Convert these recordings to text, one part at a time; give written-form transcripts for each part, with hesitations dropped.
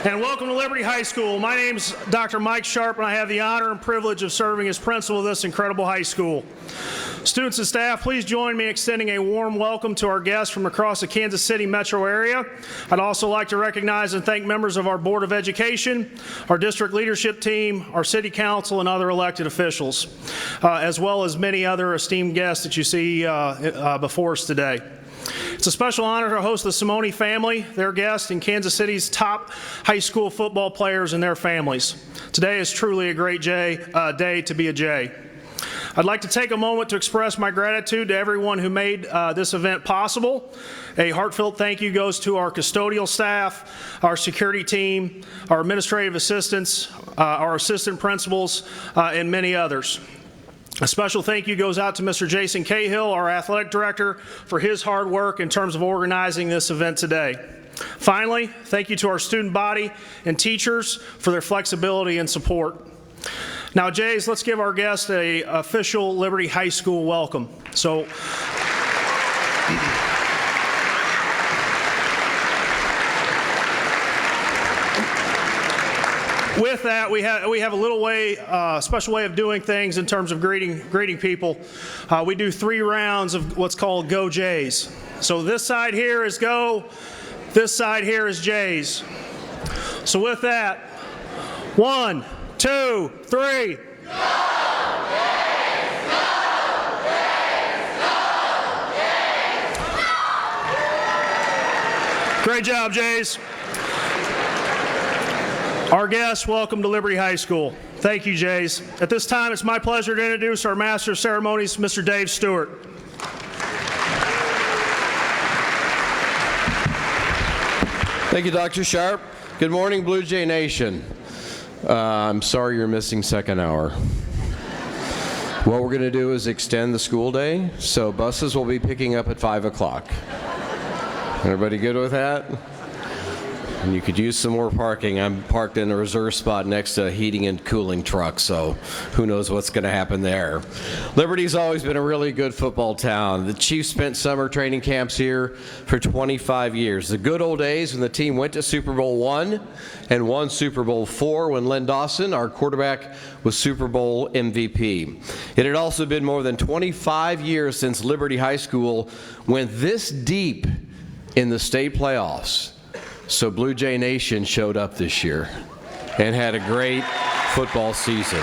And welcome to Liberty High School. My name's Dr. Mike Sharp, and I have the honor and privilege of serving as principal of this incredible high school. Students and staff, please join me in extending a warm welcome to our guests from across the Kansas City metro area. I'd also like to recognize and thank members of our Board of Education, our district leadership team, our city council, and other elected officials, as well as many other esteemed guests that you see before us today. It's a special honor to host the Simone family, their guests, and Kansas City's top high school football players and their families. Today is truly a great day to be a Jay. I'd like to take a moment to express my gratitude to everyone who made this event possible. A heartfelt thank you goes to our custodial staff, our security team, our administrative assistants, our assistant principals, and many others. A special thank you goes out to Mr. Jason Cahill, our athletic director, for his hard work in terms of organizing this event today. Finally, thank you to our student body and teachers for their flexibility and support. Now, Jays, let's give our guests an official Liberty High School welcome. So, with that, we have a little special way of doing things in terms of greeting people. We do 3 rounds of what's called Go Jays. So this side here is Go, this side here is Jays. So with that, 1, 2, 3. Great job, Jays. Our guests, welcome to Liberty High School. Thank you, Jays. At this time, it's my pleasure to introduce our Master of Ceremonies, Mr. Dave Stewart. Thank you, Dr. Sharp. Good morning, Blue Jay Nation. I'm sorry you're missing second hour. What we're going to do is extend the school day, so buses will be picking up at 5 o'clock. Everybody good with that? And you could use some more parking. I'm parked in a reserve spot next to a heating and cooling truck, so who knows what's going to happen there. Liberty's always been a really good football town. The Chiefs spent summer training camps here for 25 years. The good old days when the team went to Super Bowl I and won Super Bowl IV when Len Dawson, our quarterback, was Super Bowl MVP. It had also been more than 25 years since Liberty High School went this deep in the state playoffs. So Blue Jay Nation showed up this year and had a great football season.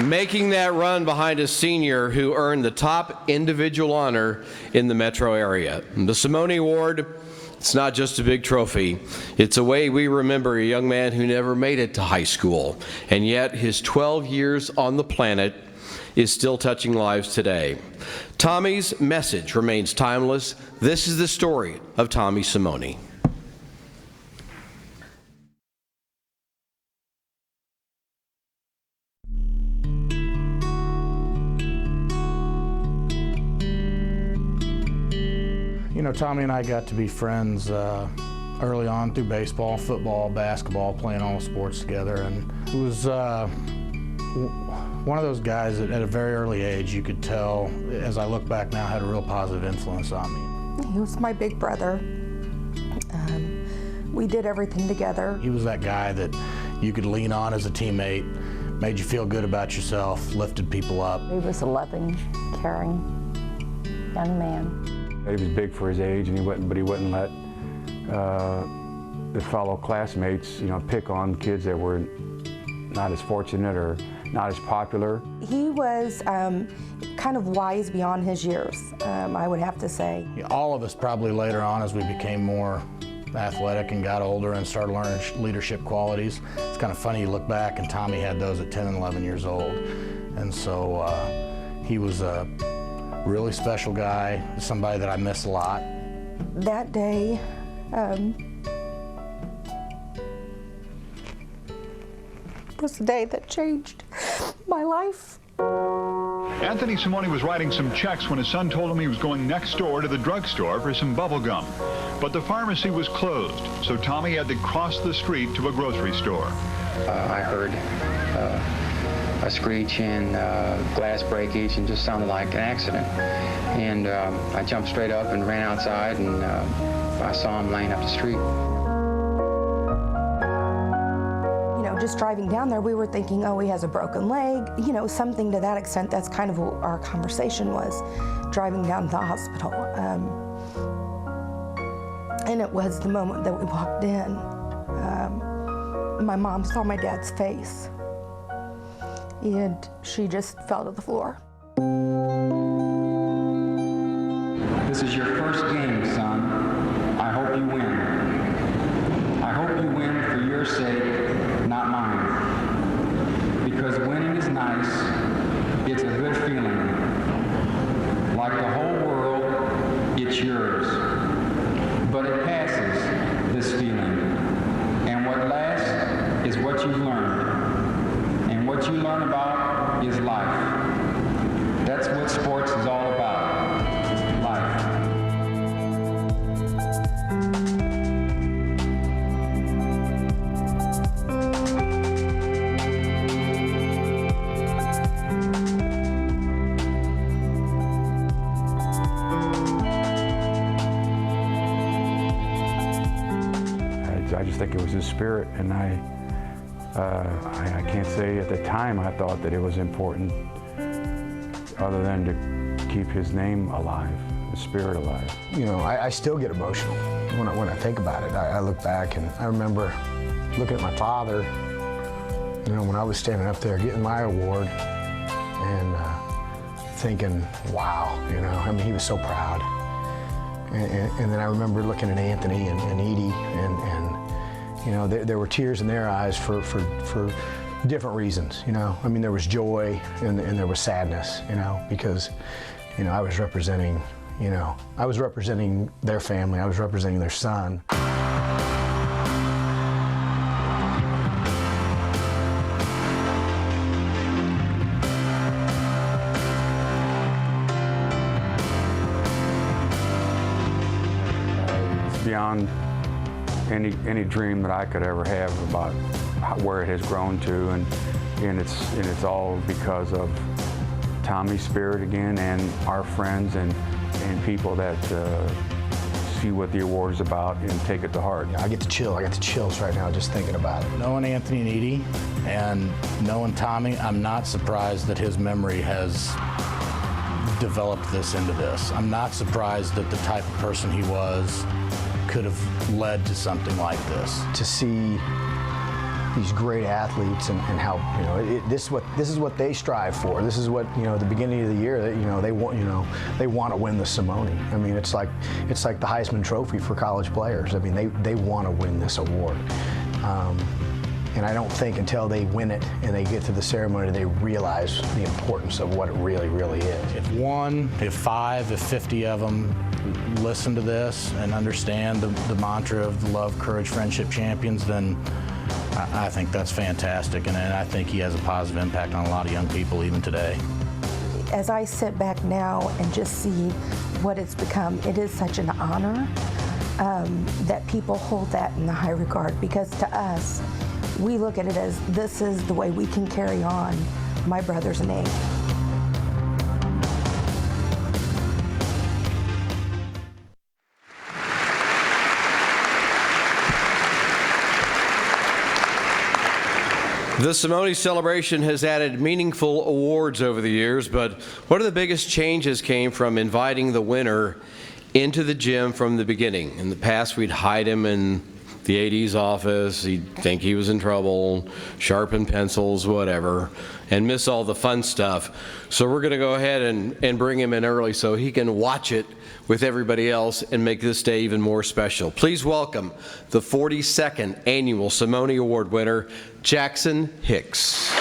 Making that run behind a senior who earned the top individual honor in the metro area. The Simone Award, it's not just a big trophy. It's a way we remember a young man who never made it to high school, and yet his 12 years on the planet is still touching lives today. Tommy's message remains timeless. This is the story of Tommy Simone. You know, Tommy and I got to be friends early on through baseball, football, basketball, playing all the sports together, and it was one of those guys that at a very early age you could tell, as I look back now, had a real positive influence on me. He was my big brother. We did everything together. He was that guy that you could lean on as a teammate, made you feel good about yourself, lifted people up. He was a loving, caring young man. He was big for his age, and he wouldn't let the fellow classmates, pick on kids that were not as fortunate or not as popular. He was kind of wise beyond his years, I would have to say. All of us probably later on, as we became more athletic and got older and started learning leadership qualities, it's kind of funny you look back and Tommy had those at 10 and 11 years old. And so he was a really special guy, somebody that I miss a lot. That day, was the day that changed my life. Anthony Simone was writing some checks when his son told him he was going next door to the drugstore for some bubble gum. But the pharmacy was closed, so Tommy had to cross the street to a grocery store. I heard a screech and glass breakage, and just sounded like an accident. And I jumped straight up and ran outside and I saw him laying up the street. You know, just driving down there, we were thinking, oh, he has a broken leg, you know, something to that extent. That's kind of what our conversation was, driving down to the hospital. And it was the moment that we walked in. My mom saw my dad's face, and she just fell to the floor. This is your first game, son. I hope you win. I hope you win for your sake, not mine. Because winning is nice. It's a good feeling. Like the whole world, it's yours. But it passes, this feeling. And what lasts is what you've learned. And what you learn about is life. That's what sports is all about. Life. I just think it was his spirit, and I can't say at the time I thought that it was important other than to keep his name alive, the spirit alive. You know, I still get emotional when I think about it. I look back and I remember looking at my father, you know, when I was standing up there getting my award and thinking, wow, you know, I mean, he was so proud. And then I remember looking at Anthony and Edie and you know, there were tears in their eyes for different reasons, you know. I mean, there was joy and there was sadness, you know, because, you know, I was representing, you know, I was representing their family, I was representing their son. It's beyond any dream that I could ever have about where it has grown to, and it's all because of Tommy's spirit again, and our friends and people that see what the award is about and take it to heart. I get the chills right now just thinking about it. Knowing Anthony and Edie and knowing Tommy, I'm not surprised that his memory has developed this into this. I'm not surprised that the type of person he was could have led to something like this. To see these great athletes and how, you know, this is what they strive for. This is what, you know, at the beginning of the year that, you know, they want to win the Simone. I mean, it's like the Heisman Trophy for college players. I mean, they want to win this award. And I don't think until they win it and they get to the ceremony, they realize the importance of what it really, really is. If one, if five, if 50 of them listen to this and understand the mantra of the love, courage, friendship champions, then I think that's fantastic. And I think he has a positive impact on a lot of young people even today. As I sit back now and just see what it's become, it is such an honor that people hold that in the high regard, because to us, we look at it as this is the way we can carry on my brother's name. The Simone celebration has added meaningful awards over the years, but one of the biggest changes came from inviting the winner into the gym from the beginning. In the past, we'd hide him in the AD's office, he'd think he was in trouble, sharpen pencils, whatever, and miss all the fun stuff. So we're gonna go ahead and bring him in early so he can watch it with everybody else and make this day even more special. Please welcome the 42nd Annual Simone Award winner, Jaxon Hicks.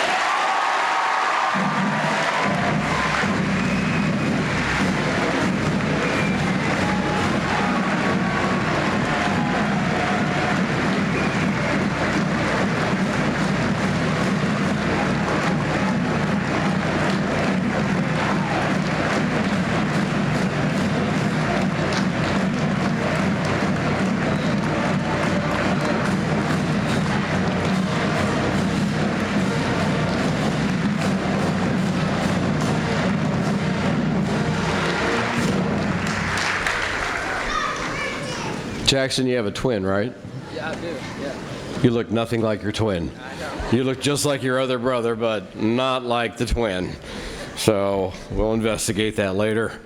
Jackson, you have a twin, right? Yeah, I do, yeah. You look nothing like your twin. I know. You look just like your other brother, but not like the twin. So we'll investigate that later.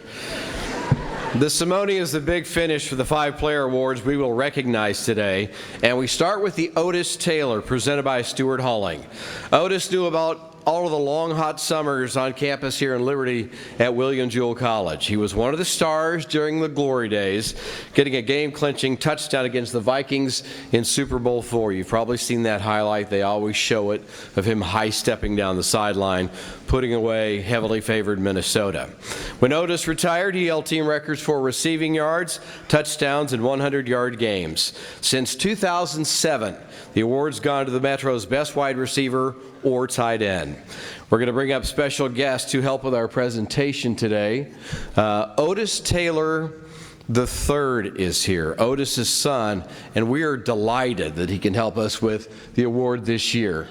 The Simone is the big finish for the 5 player awards we will recognize today. And we start with the Otis Taylor, presented by Stuart Halling. Otis knew about all of the long, hot summers on campus here in Liberty at William Jewell College. He was one of the stars during the glory days, getting a game-clinching touchdown against the Vikings in Super Bowl IV. You've probably seen that highlight. They always show it, of him high-stepping down the sideline, putting away heavily favored Minnesota. When Otis retired, he held team records for receiving yards, touchdowns, and 100-yard games. Since 2007, the award's gone to the Metro's best wide receiver or tight end. We're going to bring up special guests to help with our presentation today. Otis Taylor III is here, Otis's son, and we are delighted that he can help us with the award this year.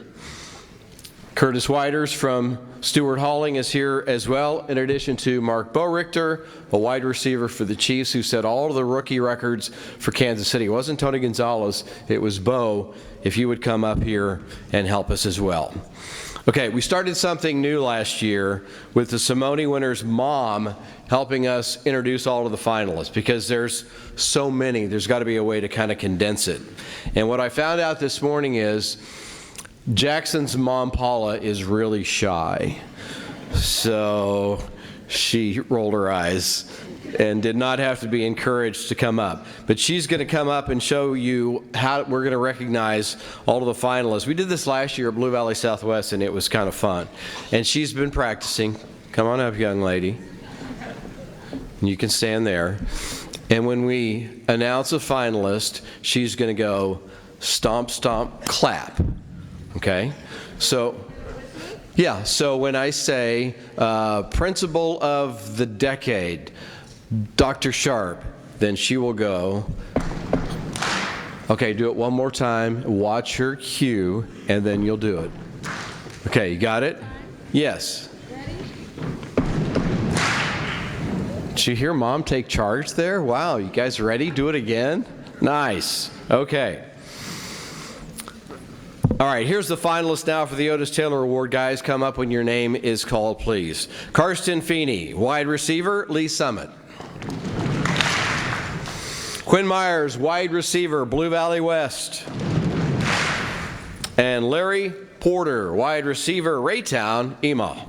Curtis Whiters from Stuart Halling is here as well, in addition to Mark Boerichter, a wide receiver for the Chiefs who set all of the rookie records for Kansas City. It wasn't Tony Gonzalez, it was Bo. If you would come up here and help us as well. Okay, we started something new last year with the Simone winner's mom helping us introduce all of the finalists, because there's so many, there's got to be a way to kind of condense it. And what I found out this morning is Jackson's mom, Paula, is really shy. So she rolled her eyes and did not have to be encouraged to come up. But she's going to come up and show you how we're going to recognize all of the finalists. We did this last year at Blue Valley Southwest, and it was kind of fun. And she's been practicing. Come on up, young lady. You can stand there. And when we announce a finalist, she's going to go stomp, stomp, clap. Okay? So, yeah, so when I say principal of the decade, Dr. Sharp, then she will go. Okay, do it one more time. Watch her cue, and then you'll do it. Okay, you got it? Yes. Did you hear Mom take charge there? Wow, you guys ready? Do it again? Nice. Okay. All right, here's the finalists now for the Otis Taylor Award. Guys, come up when your name is called, please. Karsten Feeney, wide receiver, Lee Summit. Quinn Myers, wide receiver, Blue Valley West. And Larry Porter, wide receiver, Raytown, Emaw.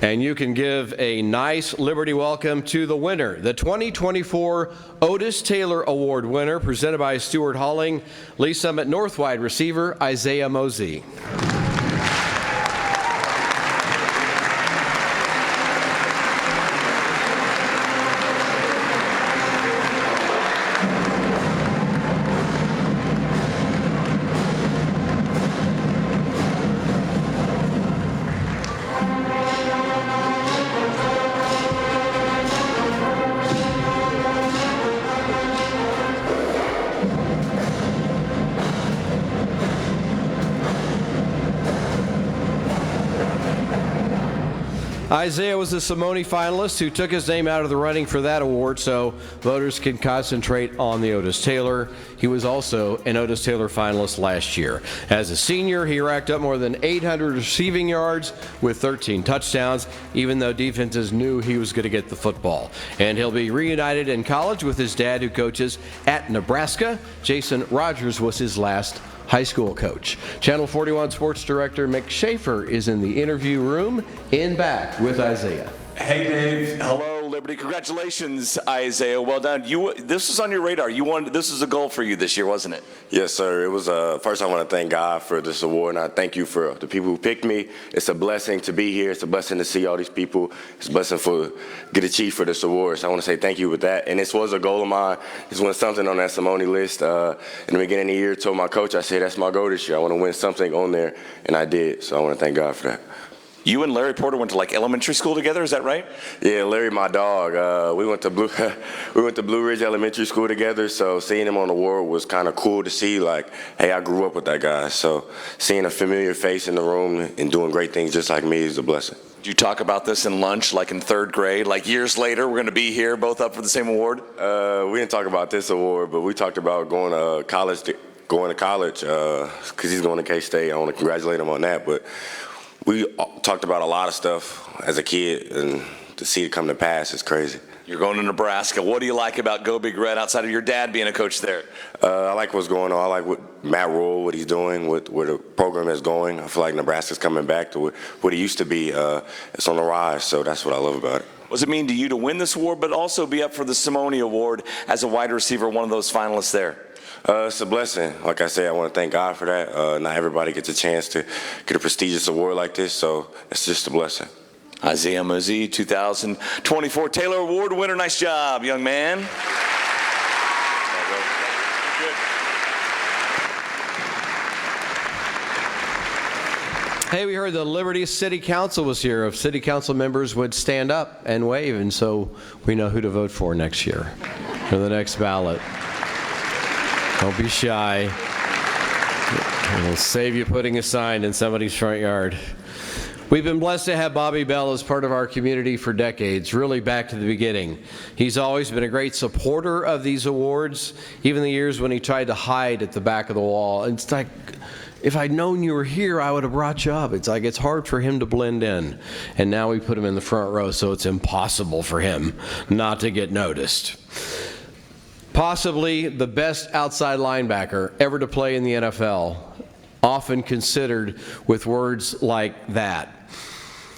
And you can give a nice Liberty welcome to the winner, the 2024 Otis Taylor Award winner, presented by Stuart Halling, Lee Summit North wide receiver, Isaiah Mosey. Isaiah was a Simone finalist who took his name out of the running for that award, so voters can concentrate on the Otis Taylor. He was also an Otis Taylor finalist last year. As a senior, he racked up more than 800 receiving yards with 13 touchdowns, even though defenses knew he was going to get the football. And he'll be reunited in college with his dad, who coaches at Nebraska. Jason Rogers was his last high school coach. Channel 41 Sports Director Mick Schaefer is in the interview room in back with Isaiah. Hey, Dave. Hello, Liberty. Congratulations, Isaiah. Well done. This was on your radar. This was a goal for you this year, wasn't it? Yes, sir. It was first I want to thank God for this award, and I thank you for the people who picked me. It's a blessing to be here. It's a blessing to see all these people. It's a blessing to get achieved for this award. So I want to say thank you with that. And this was a goal of mine. This was something on that Simone list. In the beginning of the year, I told my coach, I said, that's my goal this year. I want to win something on there, and I did. So I want to thank God for that. You and Larry Porter went to like elementary school together, is that right? Yeah, Larry, my dog. We went to Blue Ridge Elementary School together. So seeing him on the award was kind of cool to see. Like, hey, I grew up with that guy. So seeing a familiar face in the room and doing great things just like me is a blessing. Did you talk about this in lunch, like in 3rd grade, like years later, we're going to be here both up for the same award? We didn't talk about this award, but we talked about going to college because he's going to K-State. I want to congratulate him on that. But we talked about a lot of stuff as a kid, and to see it come to pass is crazy. You're going to Nebraska. What do you like about Go Big Red outside of your dad being a coach there? I like what's going on. I like what Matt Rule, what he's doing, where the program is going. I feel like Nebraska's coming back to what it used to be. It's on the rise, so that's what I love about it. What does it mean to you to win this award, but also be up for the Simone Award as a wide receiver, one of those finalists there? It's a blessing. Like I said, I want to thank God for that. Not everybody gets a chance to get a prestigious award like this, so it's just a blessing. Isaiah Mosey, 2024 Taylor Award winner. Nice job, young man. Hey, we heard the Liberty City Council was here. If city council members would stand up and wave, and so we know who to vote for next year for the next ballot. Don't be shy. It'll save you putting a sign in somebody's front yard. We've been blessed to have Bobby Bell as part of our community for decades, really back to the beginning. He's always been a great supporter of these awards, even the years when he tried to hide at the back of the wall. It's like, if I'd known you were here, I would have brought you up. It's like it's hard for him to blend in. And now we put him in the front row, so it's impossible for him not to get noticed. Possibly the best outside linebacker ever to play in the NFL, often considered with words like that.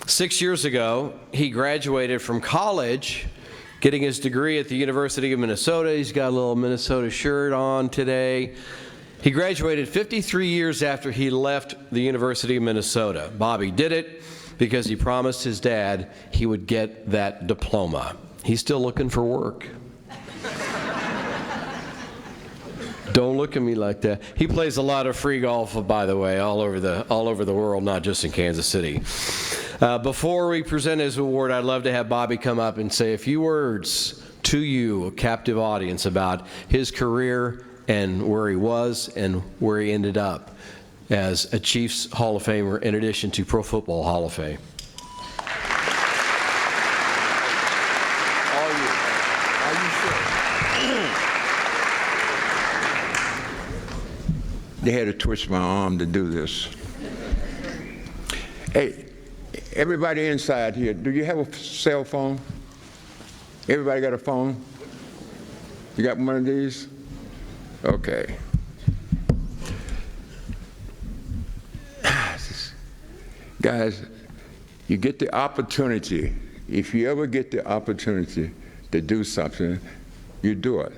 6 years ago, he graduated from college, getting his degree at the University of Minnesota. He's got a little Minnesota shirt on today. He graduated 53 years after he left the University of Minnesota. Bobby did it because he promised his dad he would get that diploma. He's still looking for work. Don't look at me like that. He plays a lot of free golf, by the way, all over the world, not just in Kansas City. Before we present his award, I'd love to have Bobby come up and say a few words to you, a captive audience, about his career and where he was and where he ended up as a Chiefs Hall of Famer in addition to Pro Football Hall of Fame. They had to twist my arm to do this. Hey, everybody inside here, do you have a cell phone? Everybody got a phone? You got one of these? Okay. Guys, you get the opportunity. If you ever get the opportunity to do something, you do it.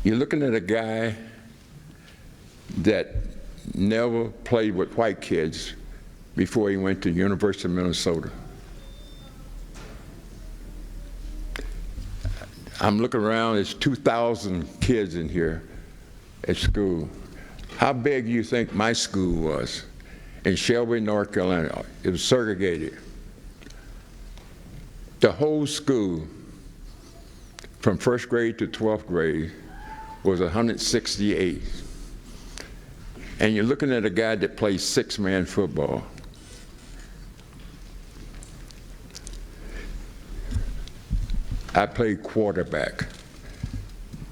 You're looking at a guy that never played with white kids before he went to University of Minnesota. I'm looking around, there's 2,000 kids in here at school. How big do you think my school was? In Shelby, North Carolina. It was segregated. The whole school, from 1st grade to 12th grade, was 168. And you're looking at a guy that plays 6-man football. I played quarterback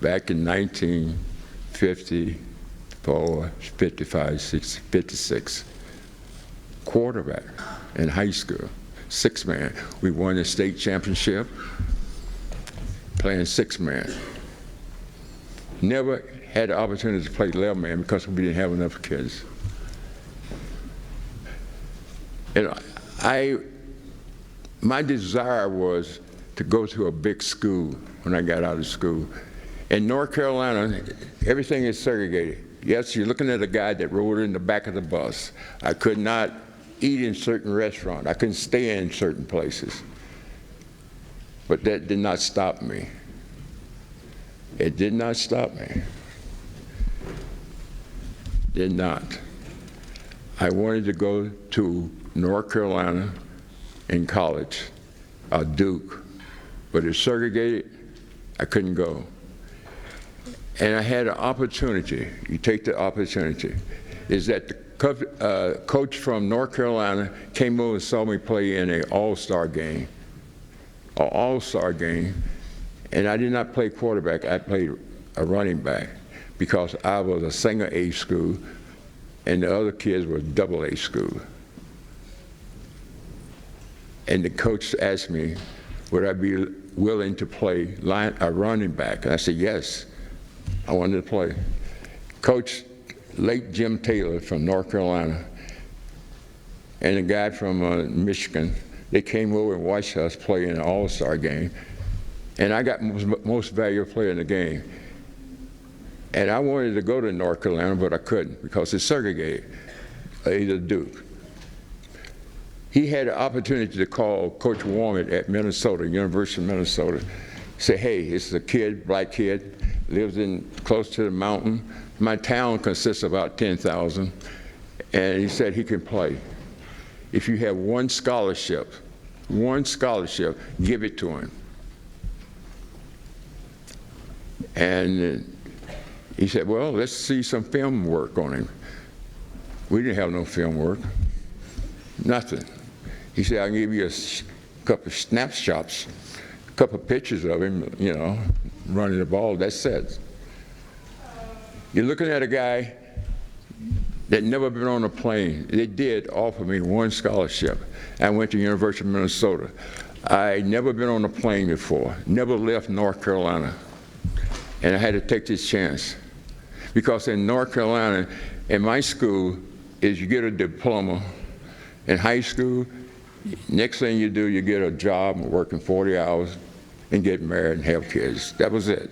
back in 1954, 55, 60, 56. Quarterback in high school, 6-man. We won the state championship playing 6-man. Never had the opportunity to play 11-man because we didn't have enough kids. And my desire was to go to a big school when I got out of school. In North Carolina, everything is segregated. Yes, you're looking at a guy that rode in the back of the bus. I could not eat in certain restaurants. I couldn't stay in certain places. But that did not stop me. It did not stop me. Did not. I wanted to go to North Carolina in college, Duke, but it's segregated. I couldn't go. And I had an opportunity. You take the opportunity. Is that coach from North Carolina came over and saw me play in an all-star game. An all-star game. And I did not play quarterback, I played a running back because I was a single A school and the other kids were double A school. And the coach asked me, would I be willing to play a running back? And I said, yes, I wanted to play. Coach, late Jim Taylor from North Carolina, and a guy from Michigan, they came over and watched us play in an all-star game. And I got most valuable player in the game. And I wanted to go to North Carolina, but I couldn't because it's segregated, either Duke. He had the opportunity to call Coach Warren at Minnesota, University of Minnesota, say, hey, this is a kid, black kid, lives close to the mountain. My town consists of about 10,000. And he said he can play. If you have one scholarship, give it to him. And he said, well, let's see some film work on him. We didn't have no film work, nothing. He said, I'll give you a couple of snapshots, a couple of pictures of him, you know, running the ball, that's it. You're looking at a guy that never been on a plane. They did offer me one scholarship. I went to University of Minnesota. I never been on a plane before, never left North Carolina. And I had to take this chance. Because in North Carolina, in my school, is you get a diploma. In high school, next thing you do, you get a job working 40 hours and get married and have kids. That was it.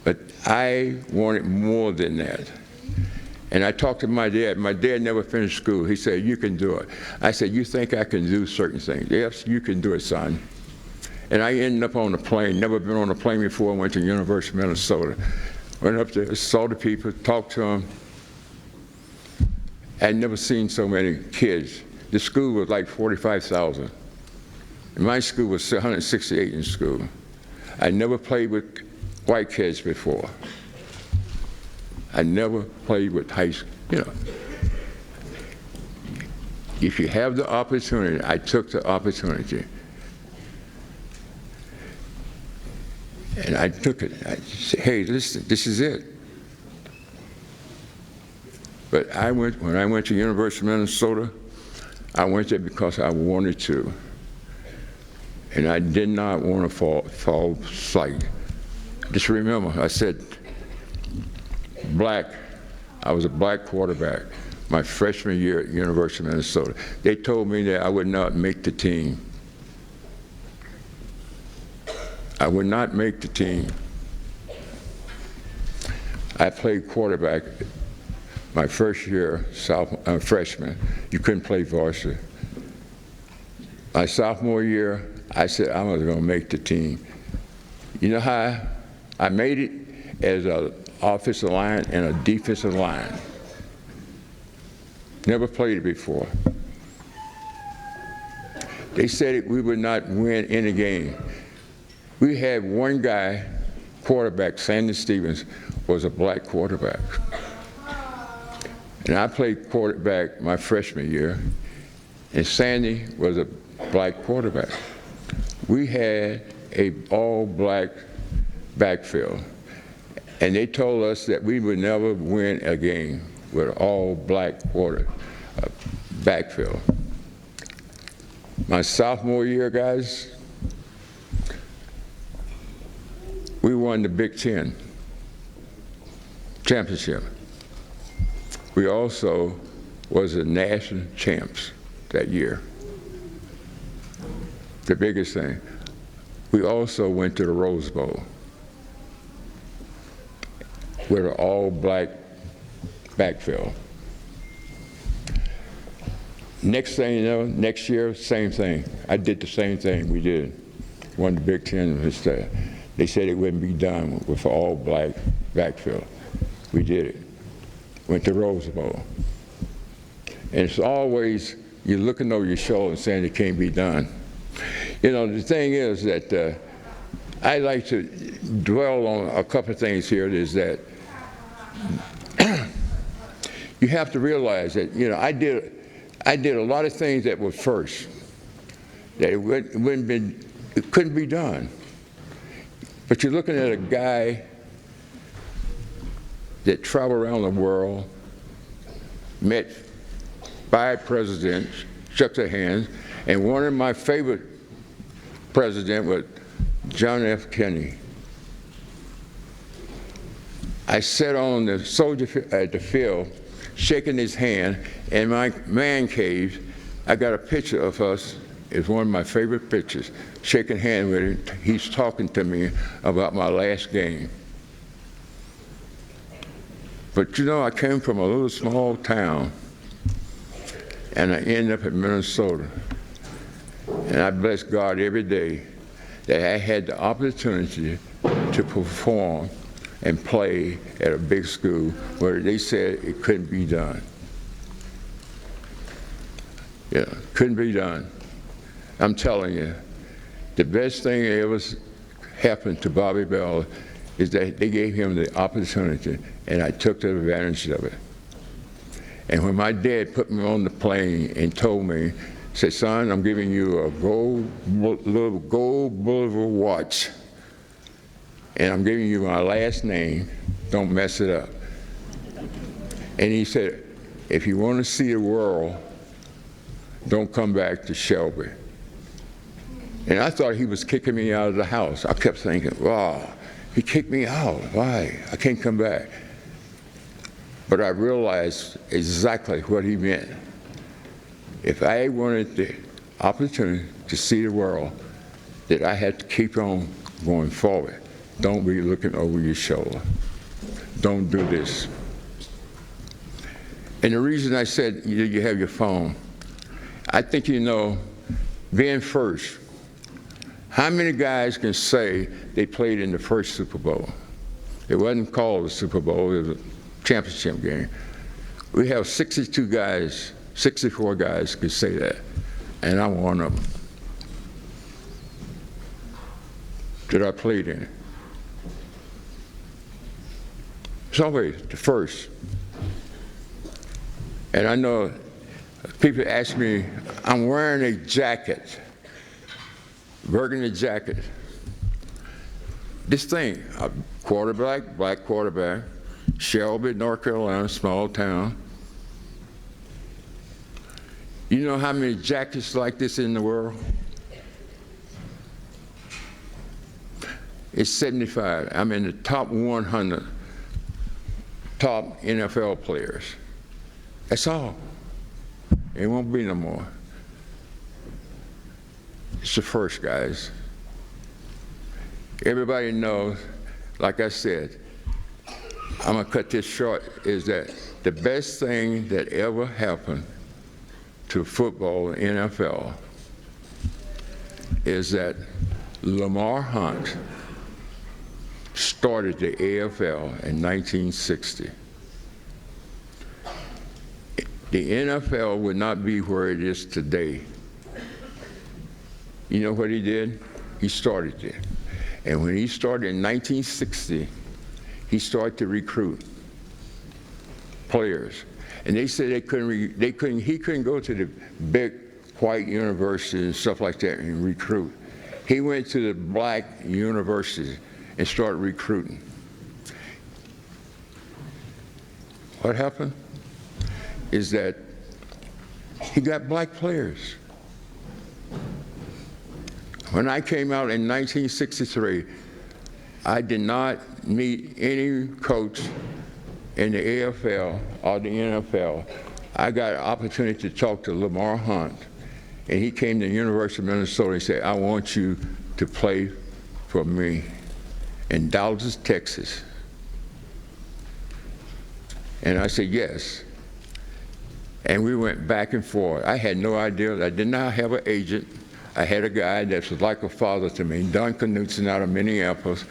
But I wanted more than that. And I talked to my dad. My dad never finished school. He said, you can do it. I said, you think I can do certain things? Yes, you can do it, son. And I ended up on a plane, never been on a plane before. I went to University of Minnesota. Went up there, saw the people, talked to them. I'd never seen so many kids. The school was like 45,000. My school was 168 in school. I never played with white kids before. I never played with high school, you know. If you have the opportunity, I took the opportunity. And I took it. I said, hey, listen, this is it. But when I went to University of Minnesota, I went there because I wanted to. And I did not want to fall sight. Just remember, I said, black. I was a black quarterback my freshman year at University of Minnesota. They told me that I would not make the team. I would not make the team. I played quarterback my first year, freshman. You couldn't play varsity. My sophomore year, I said I was going to make the team. You know how I made it? As an offensive line and a defensive line. Never played it before. They said we would not win any game. We had one guy, quarterback, Sandy Stevens, was a black quarterback. And I played quarterback my freshman year, and Sandy was a black quarterback. We had an all-black backfield, and they told us that we would never win a game with all-black backfield. My sophomore year, guys, we won the Big Ten championship. We also was the national champs that year. The biggest thing. We also went to the Rose Bowl with an all-black backfield. Next thing you know, next year, same thing. I did the same thing we did. Won the Big Ten. They said it wouldn't be done with all-black backfield. We did it. Went to Rose Bowl. And it's always, you're looking over your shoulder and saying it can't be done. You know, the thing is that I like to dwell on a couple of things here, is that you have to realize that, you know, I did a lot of things that were first, that it couldn't be done. But you're looking at a guy that traveled around the world, met 5 presidents, shook their hands, and one of my favorite presidents was John F. Kennedy. I sat on the soldier at the field, shaking his hand, and my man cave, I got a picture of us. It's one of my favorite pictures, shaking hands with him. He's talking to me about my last game. But you know, I came from a little small town, and I ended up in Minnesota. And I bless God every day that I had the opportunity to perform and play at a big school where they said it couldn't be done. Yeah, couldn't be done. I'm telling you, the best thing that ever happened to Bobby Bell is that they gave him the opportunity, and I took the advantage of it. And when my dad put me on the plane and told me, said, son, I'm giving you a little gold Boulevard watch, and I'm giving you my last name, don't mess it up. And he said, if you want to see the world, don't come back to Shelby. And I thought he was kicking me out of the house. I kept thinking, wow, he kicked me out, why? I can't come back. But I realized exactly what he meant. If I wanted the opportunity to see the world, that I had to keep on going forward. Don't be looking over your shoulder. Don't do this. And the reason I said you have your phone, I think you know, being first, how many guys can say they played in the first Super Bowl? It wasn't called the Super Bowl, it was a championship game. We have 62 guys, 64 guys could say that, and I'm one of them that I played in it. It's always the first. And I know people ask me, I'm wearing a jacket, burgundy jacket. This thing, a quarterback, black quarterback, Shelby, North Carolina, small town. You know how many jackets like this in the world? It's 75. I'm in the top 100 top NFL players. That's all. It won't be no more. It's the first, guys. Everybody knows, like I said, I'm gonna cut this short, is that the best thing that ever happened to football and NFL is that Lamar Hunt started the AFL in 1960. The NFL would not be where it is today. You know what he did? He started it. And when he started in 1960, he started to recruit players. And they said he couldn't go to the big white universities and stuff like that and recruit. He went to the black universities and started recruiting. What happened is that he got black players. When I came out in 1963, I did not meet any coach in the AFL or the NFL. I got an opportunity to talk to Lamar Hunt, and he came to the University of Minnesota and said, I want you to play for me in Dallas, Texas. And I said, yes. And we went back and forth. I had no idea. I did not have an agent. I had a guy that was like a father to me, Don Knutson out of Minneapolis.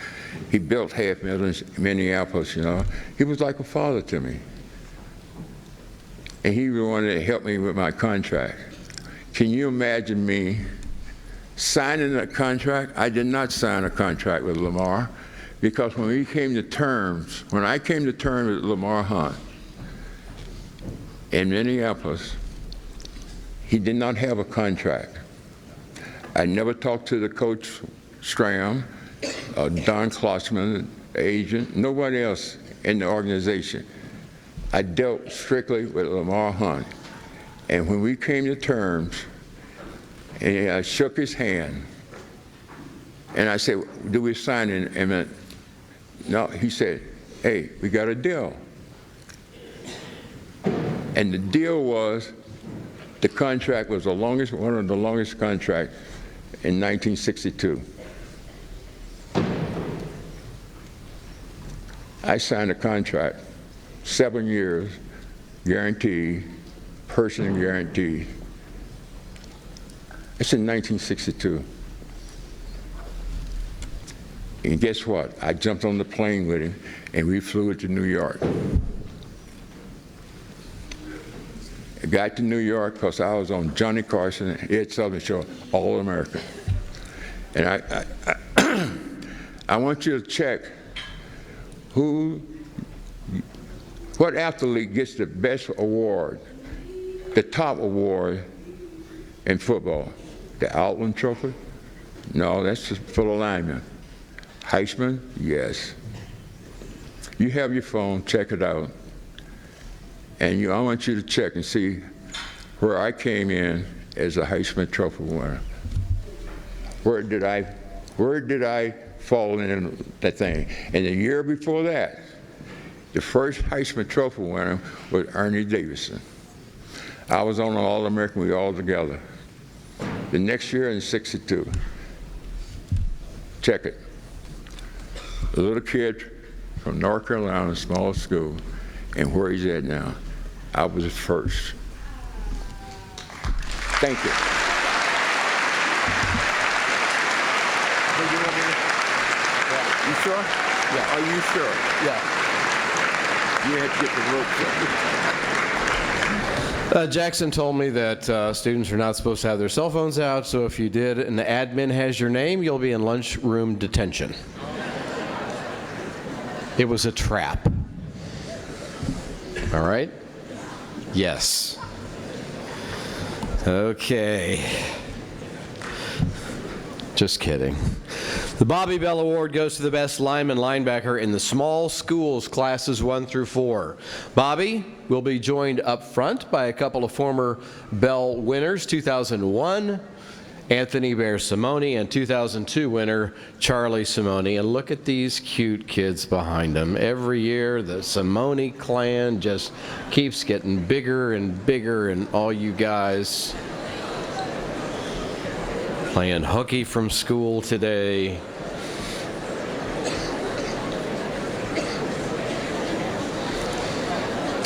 He built half Minneapolis, you know. He was like a father to me. And he wanted to help me with my contract. Can you imagine me signing a contract? I did not sign a contract with Lamar, because when I came to terms with Lamar Hunt, in Minneapolis. He did not have a contract. I never talked to the coach, Stram, Don Klossman, agent, nobody else in the organization. I dealt strictly with Lamar Hunt. And when we came to terms, and I shook his hand, and I said, do we sign it? And no, he said, hey, we got a deal. And the deal was, the contract was the longest, one of the longest contracts in 1962. I signed a contract, 7 years, guaranteed, personal guaranteed. It's in 1962. And guess what? I jumped on the plane with him, and we flew it to New York. I got to New York because I was on Johnny Carson and Ed Sullivan Show, All American. And I want you to check what athlete gets the best award, the top award in football. The Outland Trophy? No, that's just for the lineman. Heisman? Yes. You have your phone, check it out. And I want you to check and see where I came in as a Heisman Trophy winner. Where did I fall in that thing? And the year before that, the first Heisman Trophy winner was Ernie Davidson. I was on the All-American, we all together. The next year in '62, check it. A little kid from North Carolina, small school, and where he's at now. I was his first. Thank you. You sure? Yeah. Are you sure? Yeah. You have to get the rope. Jackson told me that students are not supposed to have their cell phones out, so if you did and the admin has your name, you'll be in lunchroom detention. It was a trap. All right? Yes. Okay. Just kidding. The Bobby Bell Award goes to the best lineman linebacker in the small schools classes 1 through 4. Bobby will be joined up front by a couple of former Bell winners, 2001, Anthony Bear Simone, and 2002 winner Charlie Simone. And look at these cute kids behind them. Every year the Simone clan just keeps getting bigger and bigger, and all you guys playing hooky from school today.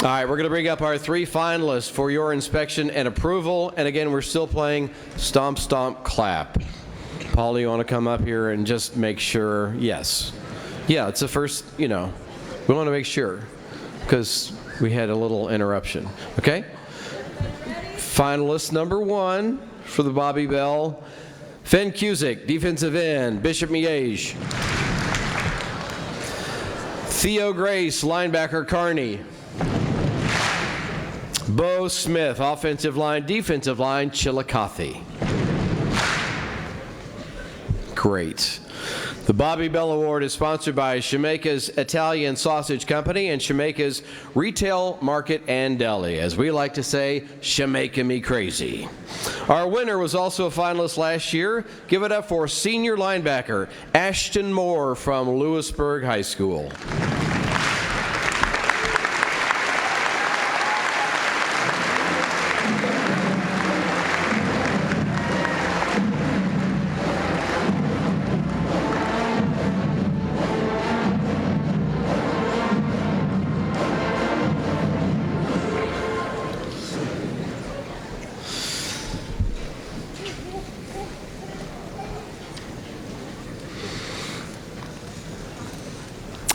All right, we're going to bring up our 3 finalists for your inspection and approval. And again, we're still playing Stomp, Stomp, Clap. Paul, you want to come up here and just make sure? Yes. Yeah, it's the first, we want to make sure because we had a little interruption. Okay? Finalist number 1 for the Bobby Bell. Finn Cusick, defensive end, Bishop Miege. Theo Grace, linebacker, Kearney. Bo Smith, offensive line, defensive line, Chillicothe. Great. The Bobby Bell Award is sponsored by Shemeka's Italian Sausage Company and Shemeka's Retail Market and Deli. As we like to say, Shemeka me crazy. Our winner was also a finalist last year. Give it up for senior linebacker Ashton Moore from Lewisburg High School.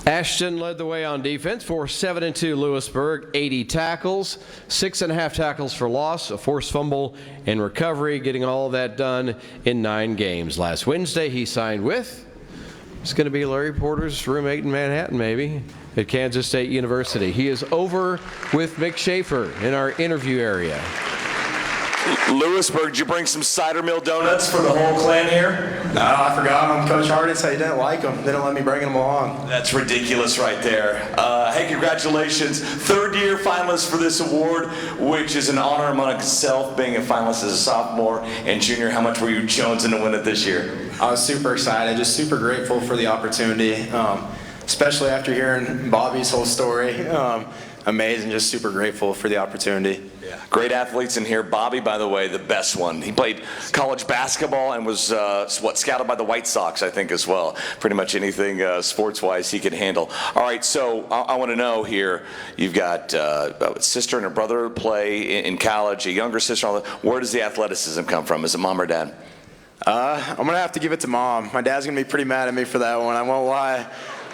Ashton led the way on defense for 7-2 Lewisburg, 80 tackles, 6.5 tackles for loss, a forced fumble, and recovery, getting all that done in 9 games. Last Wednesday, he signed with He's going to be Larry Porter's roommate in Manhattan, maybe, at Kansas State University. He is over with Mick Schaefer in our interview area. Lewisburg, did you bring some cider mill donuts for the whole clan here? No, I forgot them. Coach Harden said he didn't like them. They didn't let me bring them along. That's ridiculous right there. Hey, congratulations. Third-year finalist for this award, which is an honor among itself, being a finalist as a sophomore and junior. How much were you chosen to win it this year? I was super excited, just super grateful for the opportunity, especially after hearing Bobby's whole story. Amazing, just super grateful for the opportunity. Yeah. Great athletes in here. Bobby, by the way, the best one. He played college basketball and was, scouted by the White Sox, I think, as well. Pretty much anything sports-wise he could handle. All right, so I want to know here, you've got a sister and a brother play in college, a younger sister. Where does the athleticism come from? Is it mom or dad? I'm going to have to give it to Mom. My dad's going to be pretty mad at me for that one. I won't lie.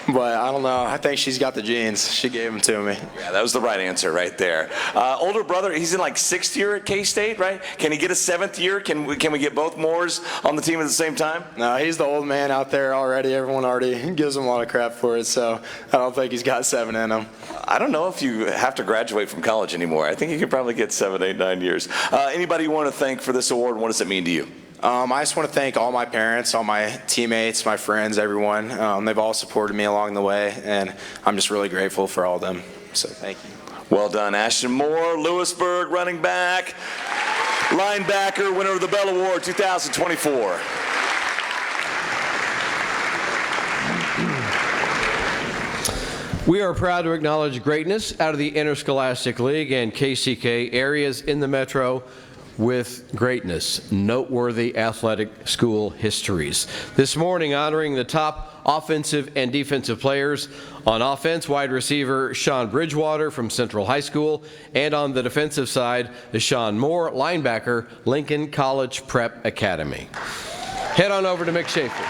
But I don't know. I think she's got the genes. She gave them to me. Yeah, that was the right answer right there. Older brother, he's in like 6th year at K-State, right? Can he get a 7th year? Can we get both Moores on the team at the same time? No, he's the old man out there already. Everyone already gives him a lot of crap for it, so I don't think he's got 7 in him. I don't know if you have to graduate from college anymore. I think you could probably get 7, 8, 9 years. Anybody you want to thank for this award? What does it mean to you? I just want to thank all my parents, all my teammates, my friends, everyone. They've all supported me along the way, and I'm just really grateful for all of them. So thank you. Well done, Ashton Moore, Lewisburg running back, linebacker, winner of the Bell Award 2024. We are proud to acknowledge greatness out of the Interscholastic League and KCK areas in the Metro with greatness, noteworthy athletic school histories. This morning, honoring the top offensive and defensive players. On offense, wide receiver Sean Bridgewater from Central High School, and on the defensive side, Sean Moore, linebacker, Lincoln College Prep Academy. Head on over to Mick Schaefer.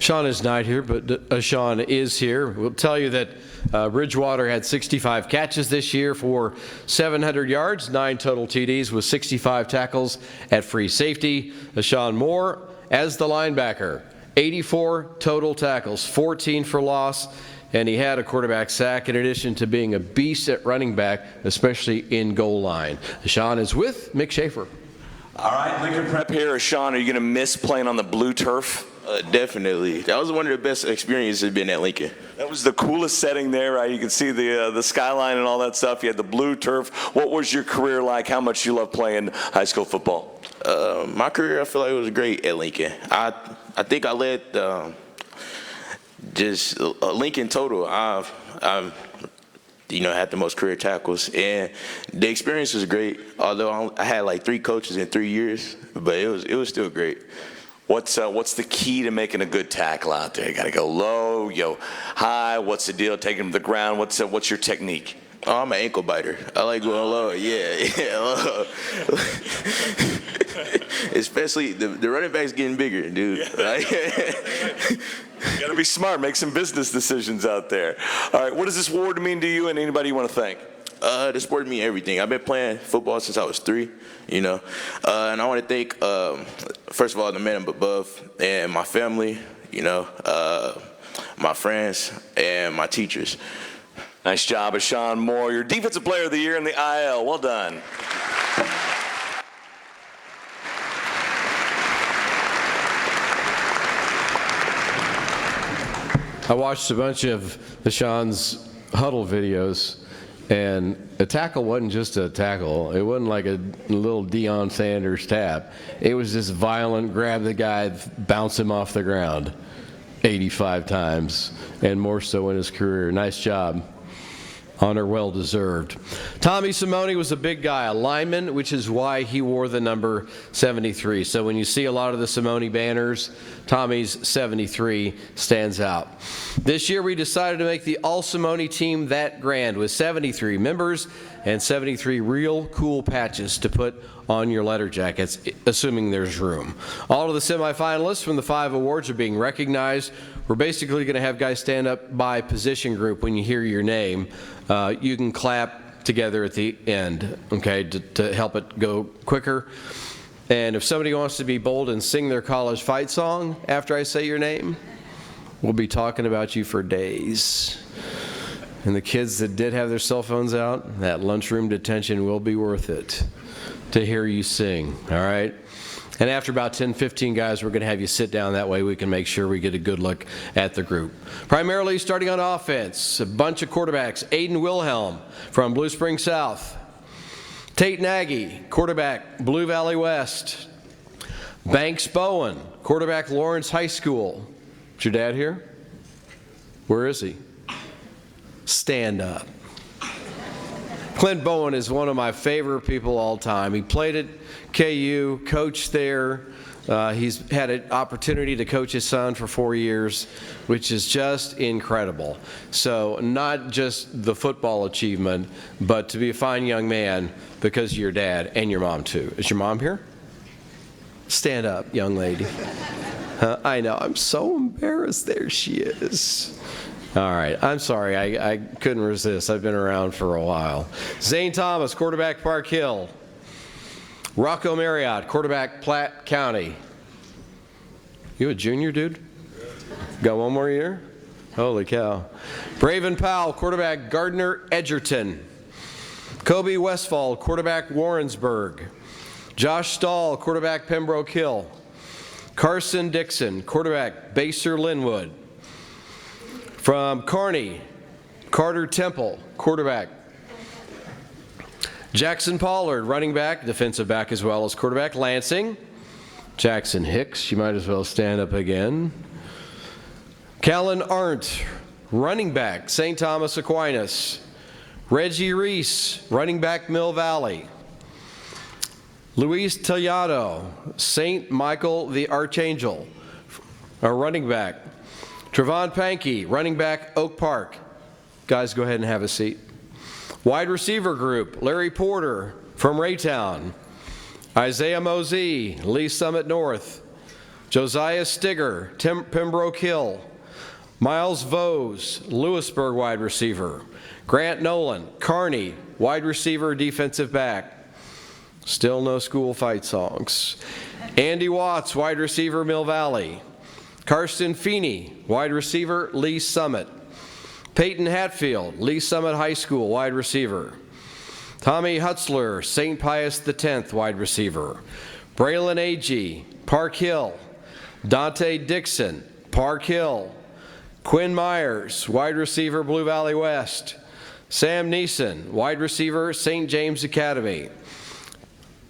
Sean is not here, but Sean is here. We'll tell you that Bridgewater had 65 catches this year for 700 yards, 9 total TDs with 65 tackles at free safety. Sean Moore as the linebacker, 84 total tackles, 14 for loss, and he had a quarterback sack in addition to being a beast at running back, especially in goal line. Sean is with Mick Schaefer. All right, Lincoln Prep here. Sean, are you going to miss playing on the blue turf? Definitely. That was one of the best experiences being at Lincoln. That was the coolest setting there, right? You could see the skyline and all that stuff. You had the blue turf. What was your career like? How much you love playing high school football? My career, I feel like it was great at Lincoln. I think I led just Lincoln total. I've had the most career tackles, and the experience was great. Although I had like 3 coaches in 3 years, but it was still great. What's the key to making a good tackle out there? You got to go low, high. What's the deal? Taking them to the ground. What's your technique? Oh, I'm an ankle biter. I like going low. Yeah. Especially the running back's getting bigger, dude. Yeah. You got to be smart. Make some business decisions out there. All right. What does this award mean to you and anybody you want to thank? This sport means everything. I've been playing football since I was 3, and I want to thank, first of all, the men above and my family, my friends and my teachers. Nice job, Sean Moore. Your Defensive Player of the Year in the IL. Well done. I watched a bunch of Sean's huddle videos. And a tackle wasn't just a tackle. It wasn't like a little Deion Sanders tap. It was this violent grab the guy, bounce him off the ground 85 times, and more so in his career. Nice job. Honor well deserved. Tommy Simone was a big guy, a lineman, which is why he wore the number 73. So when you see a lot of the Simone banners, Tommy's 73 stands out. This year we decided to make the all-Simone team that grand with 73 members and 73 real cool patches to put on your letter jackets, assuming there's room. All of the semifinalists from the 5 awards are being recognized. We're basically going to have guys stand up by position group when you hear your name. You can clap together at the end, okay, to help it go quicker. And if somebody wants to be bold and sing their college fight song after I say your name, we'll be talking about you for days. And the kids that did have their cell phones out, that lunchroom detention will be worth it to hear you sing, all right? And after about 10, 15 guys, we're going to have you sit down. That way we can make sure we get a good look at the group. Primarily starting on offense, a bunch of quarterbacks. Aiden Wilhelm from Blue Springs South. Tate Nagy, quarterback, Blue Valley West. Banks Bowen, quarterback, Lawrence High School. Is your dad here? Where is he? Stand up. Clint Bowen is one of my favorite people all time. He played at KU, coached there. He's had an opportunity to coach his son for 4 years, which is just incredible. So not just the football achievement, but to be a fine young man because of your dad and your mom too. Is your mom here? Stand up, young lady. I know, I'm so embarrassed. There she is. All right, I'm sorry, I couldn't resist. I've been around for a while. Zane Thomas, quarterback, Park Hill. Rocco Marriott, quarterback, Platte County. You a junior, dude? Got one more year? Holy cow. Braven Powell, quarterback, Gardner Edgerton. Kobe Westfall, quarterback, Warrensburg. Josh Stahl, quarterback, Pembroke Hill. Carson Dixon, quarterback, Baser Linwood. From Kearney, Carter Temple, quarterback. Jackson Pollard, running back, defensive back as well as quarterback. Lansing. Jaxon Hicks, you might as well stand up again. Callan Arndt, running back, St. Thomas Aquinas. Reggie Reese, running back, Mill Valley. Luis Tellado, St. Michael the Archangel, a running back. Trevon Pankey, running back, Oak Park. Guys, go ahead and have a seat. Wide receiver group, Larry Porter from Raytown. Isaiah Mosey, Lee Summit North. Josiah Stigger, Pembroke Hill. Miles Vose, Lewisburg wide receiver. Grant Nolan, Kearney, wide receiver, defensive back. Still no school fight songs. Andy Watts, wide receiver, Mill Valley. Karsten Feeney, wide receiver, Lee Summit. Peyton Hatfield, Lee Summit High School, wide receiver. Tommy Hutzler, St. Pius X, wide receiver. Braylon Agee, Park Hill. Dante Dixon, Park Hill. Quinn Myers, wide receiver, Blue Valley West. Sam Neeson, wide receiver, St. James Academy.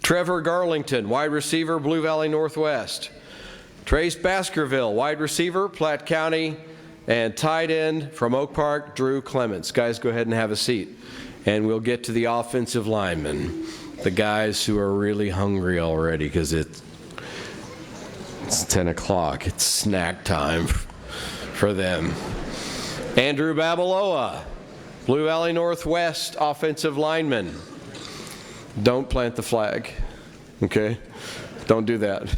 Trevor Garlington, wide receiver, Blue Valley Northwest. Trace Baskerville, wide receiver, Platte County, and tight end from Oak Park, Drew Clements. Guys, go ahead and have a seat. And we'll get to the offensive linemen, the guys who are really hungry already because it's 10 o'clock. It's snack time for them. Andrew Babaloa, Blue Valley Northwest offensive lineman. Don't plant the flag, okay? Don't do that.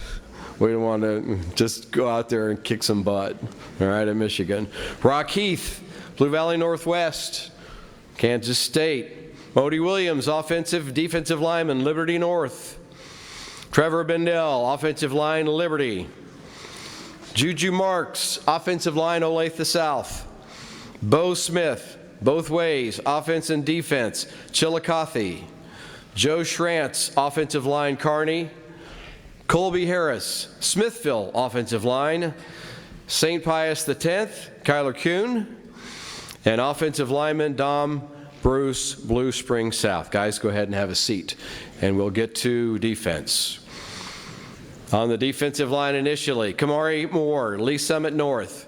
We don't want to just go out there and kick some butt, all right, at Michigan. Rock Heath, Blue Valley Northwest. Kansas State. Modi Williams, offensive, defensive lineman, Liberty North. Trevor Bendell, offensive line, Liberty. Juju Marks, offensive line, Olathe South. Bo Smith, both ways, offense and defense, Chillicothe. Joe Schrantz, offensive line, Kearney. Colby Harris, Smithville, offensive line. St. Pius X, Kyler Kuhn. And offensive lineman, Dom Bruce, Blue Springs South. Guys, go ahead and have a seat, and we'll get to defense. On the defensive line initially, Kamari Moore, Lee Summit North.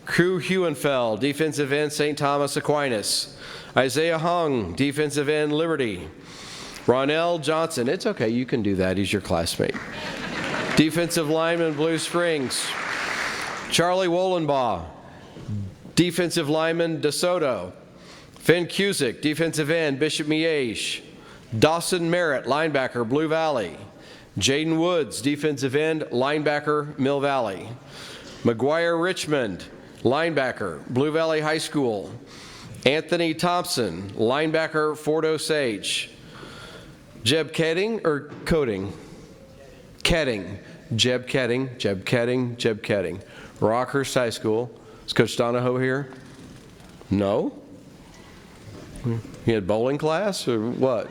Crew Huenfeld, defensive end, St. Thomas Aquinas. Isaiah Hung, defensive end, Liberty. Ronell Johnson, it's okay, you can do that, he's your classmate. Defensive lineman, Blue Springs. Charlie Wollenbaugh, defensive lineman, DeSoto. Finn Cusick, defensive end, Bishop Miege. Dawson Merritt, linebacker, Blue Valley. Jaden Woods, defensive end, linebacker, Mill Valley. McGuire Richmond, linebacker, Blue Valley High School. Anthony Thompson, linebacker, Fort Osage. Jeb Ketting or Coding? Ketting. Jeb Ketting. Rockhurst High School. Is Coach Donahoe here? No? He had bowling class or what?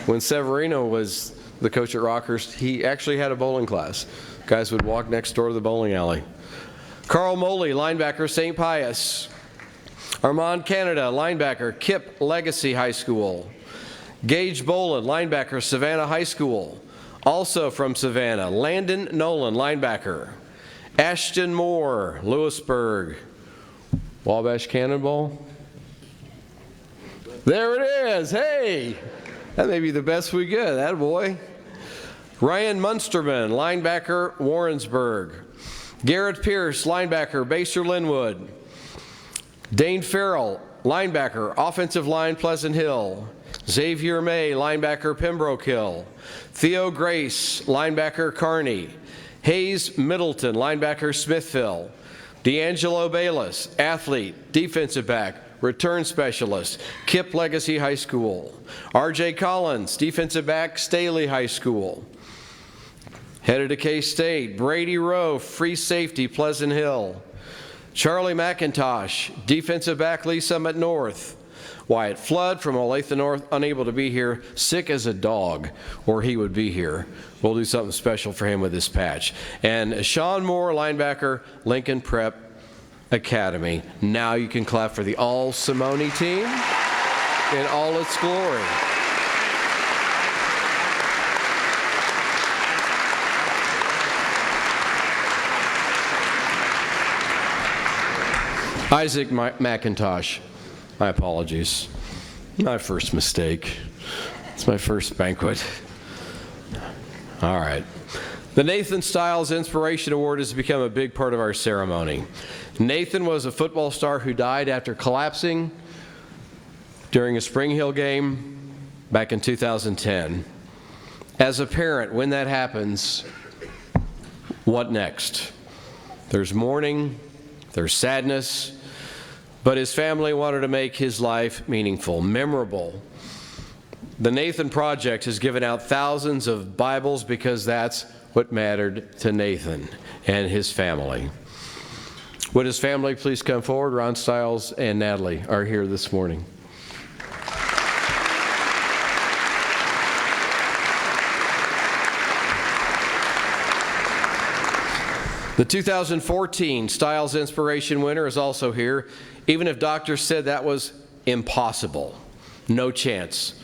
When Severino was the coach at Rockhurst, he actually had a bowling class. Guys would walk next door to the bowling alley. Carl Moley, linebacker, St. Pius. Armand Canada, linebacker, Kip Legacy High School. Gage Boland, linebacker, Savannah High School. Also from Savannah, Landon Nolan, linebacker. Ashton Moore, Lewisburg. Wabash Cannonball. There it is. Hey, that may be the best we get. That boy. Ryan Munsterman, linebacker, Warrensburg. Garrett Pierce, linebacker, Baser Linwood. Dane Farrell, linebacker, offensive line, Pleasant Hill. Xavier May, linebacker, Pembroke Hill. Theo Grace, linebacker, Kearney. Hayes Middleton, linebacker, Smithville. D'Angelo Bayless, athlete, defensive back, return specialist, Kip Legacy High School. R.J. Collins, defensive back, Staley High School. Headed to K-State, Brady Rowe, free safety, Pleasant Hill. Charlie McIntosh, defensive back, Lee Summit North. Wyatt Flood from Olathe North, unable to be here, sick as a dog, or he would be here. We'll do something special for him with this patch. And Sean Moore, linebacker, Lincoln Prep Academy. Now you can clap for the All Simone team in all its glory. Isaac McIntosh. My apologies. My first mistake. It's my first banquet. All right. The Nathan Stiles Inspiration Award has become a big part of our ceremony. Nathan was a football star who died after collapsing during a Spring Hill game back in 2010. As a parent, when that happens, what next? There's mourning, there's sadness, but his family wanted to make his life meaningful, memorable. The Nathan Project has given out thousands of Bibles because that's what mattered to Nathan and his family. Would his family please come forward? Ron Stiles and Natalie are here this morning. The 2014 Stiles Inspiration winner is also here, even if doctors said that was impossible. No chance.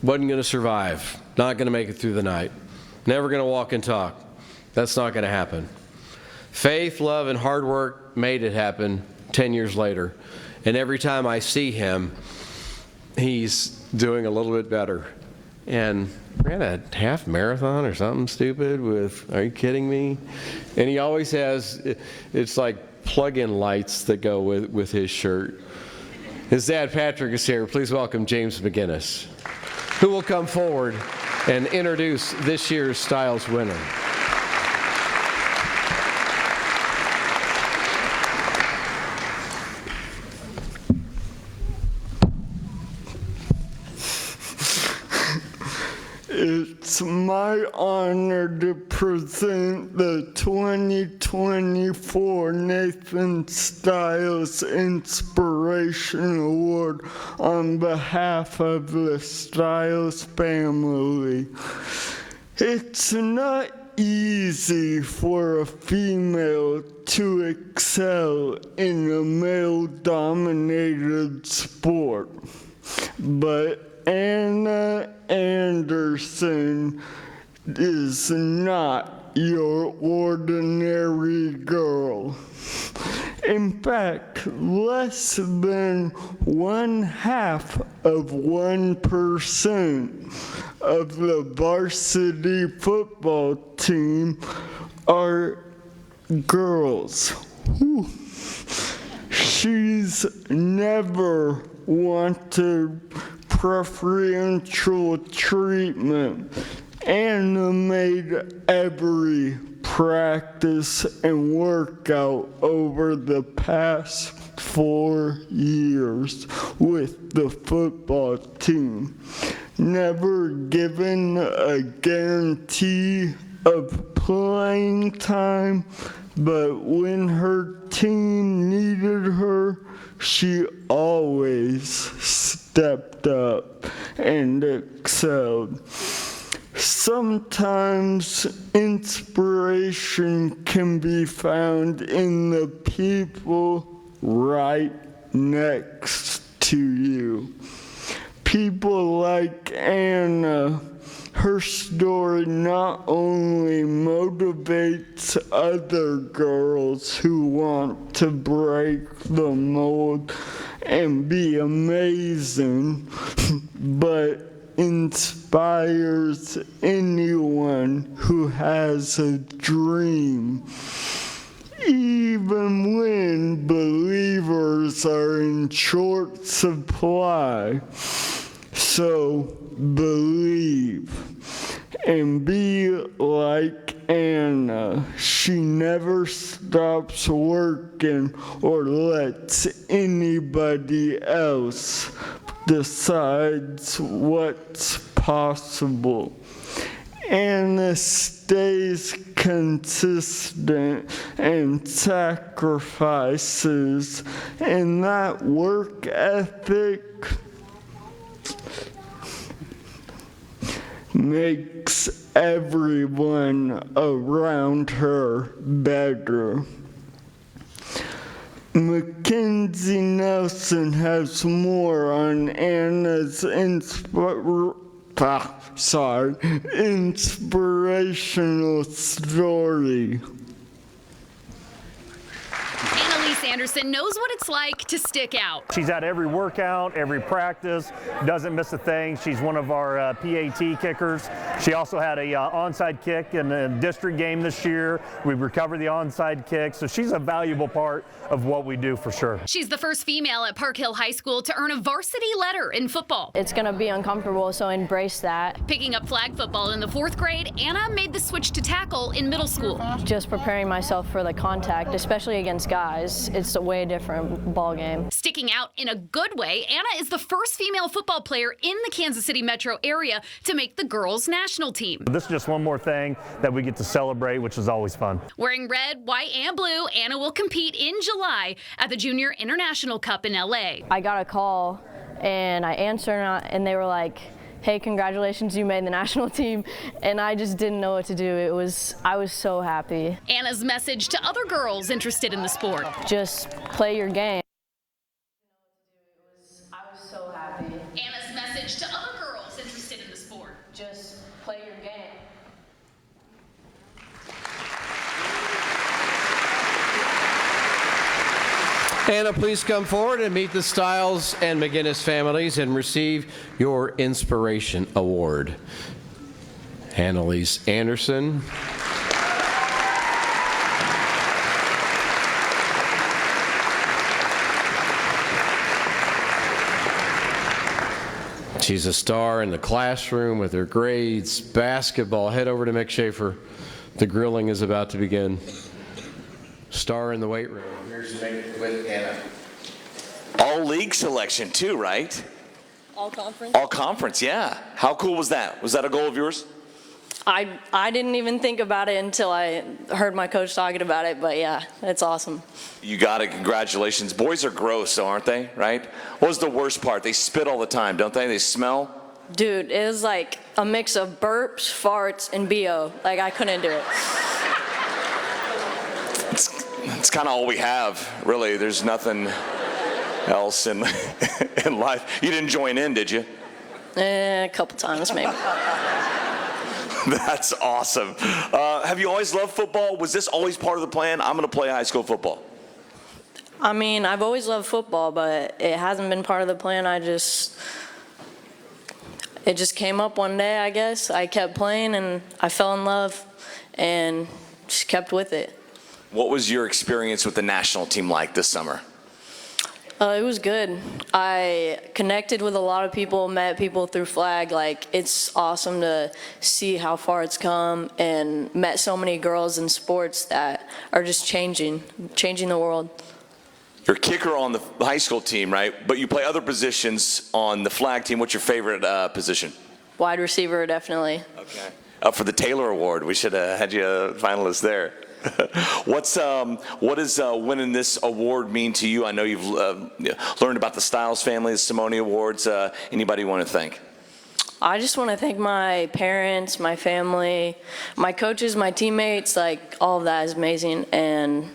Wasn't going to survive. Not going to make it through the night. Never going to walk and talk. That's not going to happen. Faith, love, and hard work made it happen 10 years later. And every time I see him, he's doing a little bit better. And ran a half marathon or something stupid with, are you kidding me? And he always has, it's like plug-in lights that go with his shirt. His dad, Patrick, is here. Please welcome James McGinnis, who will come forward and introduce this year's Stiles winner. It's my honor to present the 2024 Nathan Stiles Inspiration Award on behalf of the Stiles family. It's not easy for a female to excel in a male-dominated sport, but Anna Anderson is not your ordinary girl. In fact, less than 0.5% of the varsity football team are girls. Whew. She's never wanted preferential treatment. Anna made every practice and workout over the past 4 years with the football team, never given a guarantee of playing time, but when her team needed her, she always stepped up and excelled. Sometimes inspiration can be found in the people right next to you. People like Anna. Her story not only motivates other girls who want to break the mold and be amazing, but inspires anyone who has a dream. Even when believers are in short supply. So believe and be like Anna. She never stops working or lets anybody else decide what's possible. Anna stays consistent and sacrifices, and that work ethic makes everyone around her better. Mackenzie Nelson has more on Anna's inspirational story. Anderson knows what it's like to stick out. She's at every workout, every practice, doesn't miss a thing. She's one of our PAT kickers. She also had a onside kick in the district game this year. We recovered the onside kick, so she's a valuable part of what we do for sure. She's the first female at Park Hill High School to earn a varsity letter in football. It's going to be uncomfortable, so embrace that. Picking up flag football in the 4th grade, Anna made the switch to tackle in middle school. Just preparing myself for the contact, especially against guys. It's a way different ball game. Sticking out in a good way, Anna is the first female football player in the Kansas City metro area to make the girls' national team. This is just one more thing that we get to celebrate, which is always fun. Wearing red, white, and blue, Anna will compete in July at the Junior International Cup in LA. I got a call and I answered and they were like, hey, congratulations, you made the national team. And I just didn't know what to do. I was so happy. Anna's message to other girls interested in the sport. Just play your game. I was so happy. Anna's message to other girls interested in the sport. Just play your game. Anna, please come forward and meet the Stiles and McGinnis families and receive your Inspiration Award. Annalise Anderson. She's a star in the classroom with her grades, basketball. Head over to Mick Schaefer. The grilling is about to begin. Star in the weight room. Here's Mick with Anna. All league selection too, right? All conference? All conference, yeah. How cool was that? Was that a goal of yours? I didn't even think about it until I heard my coach talking about it, but yeah, it's awesome. You got it, congratulations. Boys are gross, though, aren't they, right? What was the worst part? They spit all the time, don't they? They smell? Dude, it was like a mix of burps, farts, and BO. Like, I couldn't do it. It's kind of all we have, really. There's nothing else in life. You didn't join in, did you? A couple times, maybe. That's awesome. Have you always loved football? Was this always part of the plan? I'm going to play high school football. I mean, I've always loved football, but it hasn't been part of the plan. It just came up one day, I guess. I kept playing, and I fell in love, and just kept with it. What was your experience with the national team like this summer? It was good. I connected with a lot of people, met people through flag. Like, it's awesome to see how far it's come, and met so many girls in sports that are just changing the world. You're a kicker on the high school team, right? But you play other positions on the flag team. What's your favorite position? Wide receiver, definitely. Okay. Up for the Taylor Award. We should have had you a finalist there. What does winning this award mean to you? I know you've learned about the Stiles family, the Simone Awards. Anybody you want to thank? I just want to thank my parents, my family, my coaches, my teammates. Like, all of that is amazing, and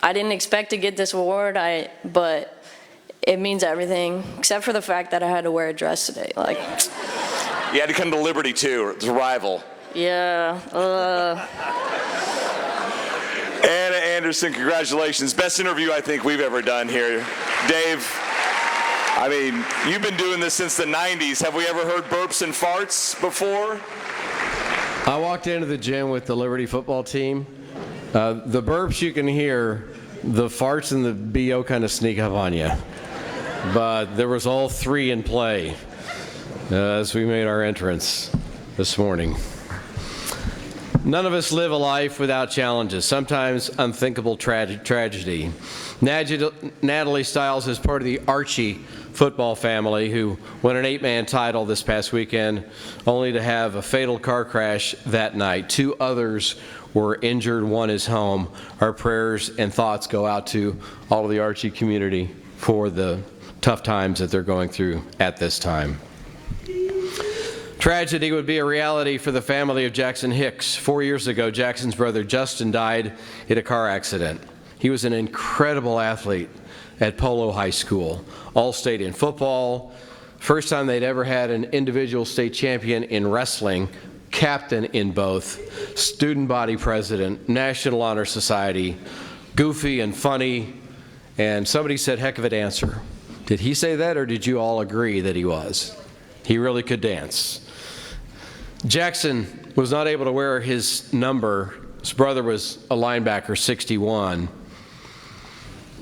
I didn't expect to get this award. But it means everything, except for the fact that I had to wear a dress today. Like, you had to come to Liberty too. It's a rival. Yeah. Anna Anderson, congratulations. Best interview I think we've ever done here. Dave, I mean, you've been doing this since the 90s. Have we ever heard burps and farts before? I walked into the gym with the Liberty football team. The burps you can hear, the farts and the BO kind of sneak up on you. But there was all three in play as we made our entrance this morning. None of us live a life without challenges, sometimes unthinkable tragedy. Natalie Stiles is part of the Archie football family who won an 8-man title this past weekend, only to have a fatal car crash that night. 2 others were injured, 1 is home. Our prayers and thoughts go out to all of the Archie community for the tough times that they're going through at this time. Tragedy would be a reality for the family of Jaxon Hicks. 4 years ago, Jackson's brother Justin died in a car accident. He was an incredible athlete at Polo High School, all-state in football, first time they'd ever had an individual state champion in wrestling, captain in both, student body president, National Honor Society, goofy and funny, and somebody said, heck of a dancer. Did he say that, or did you all agree that he was? He really could dance. Jaxon was not able to wear his number. His brother was a linebacker, 61,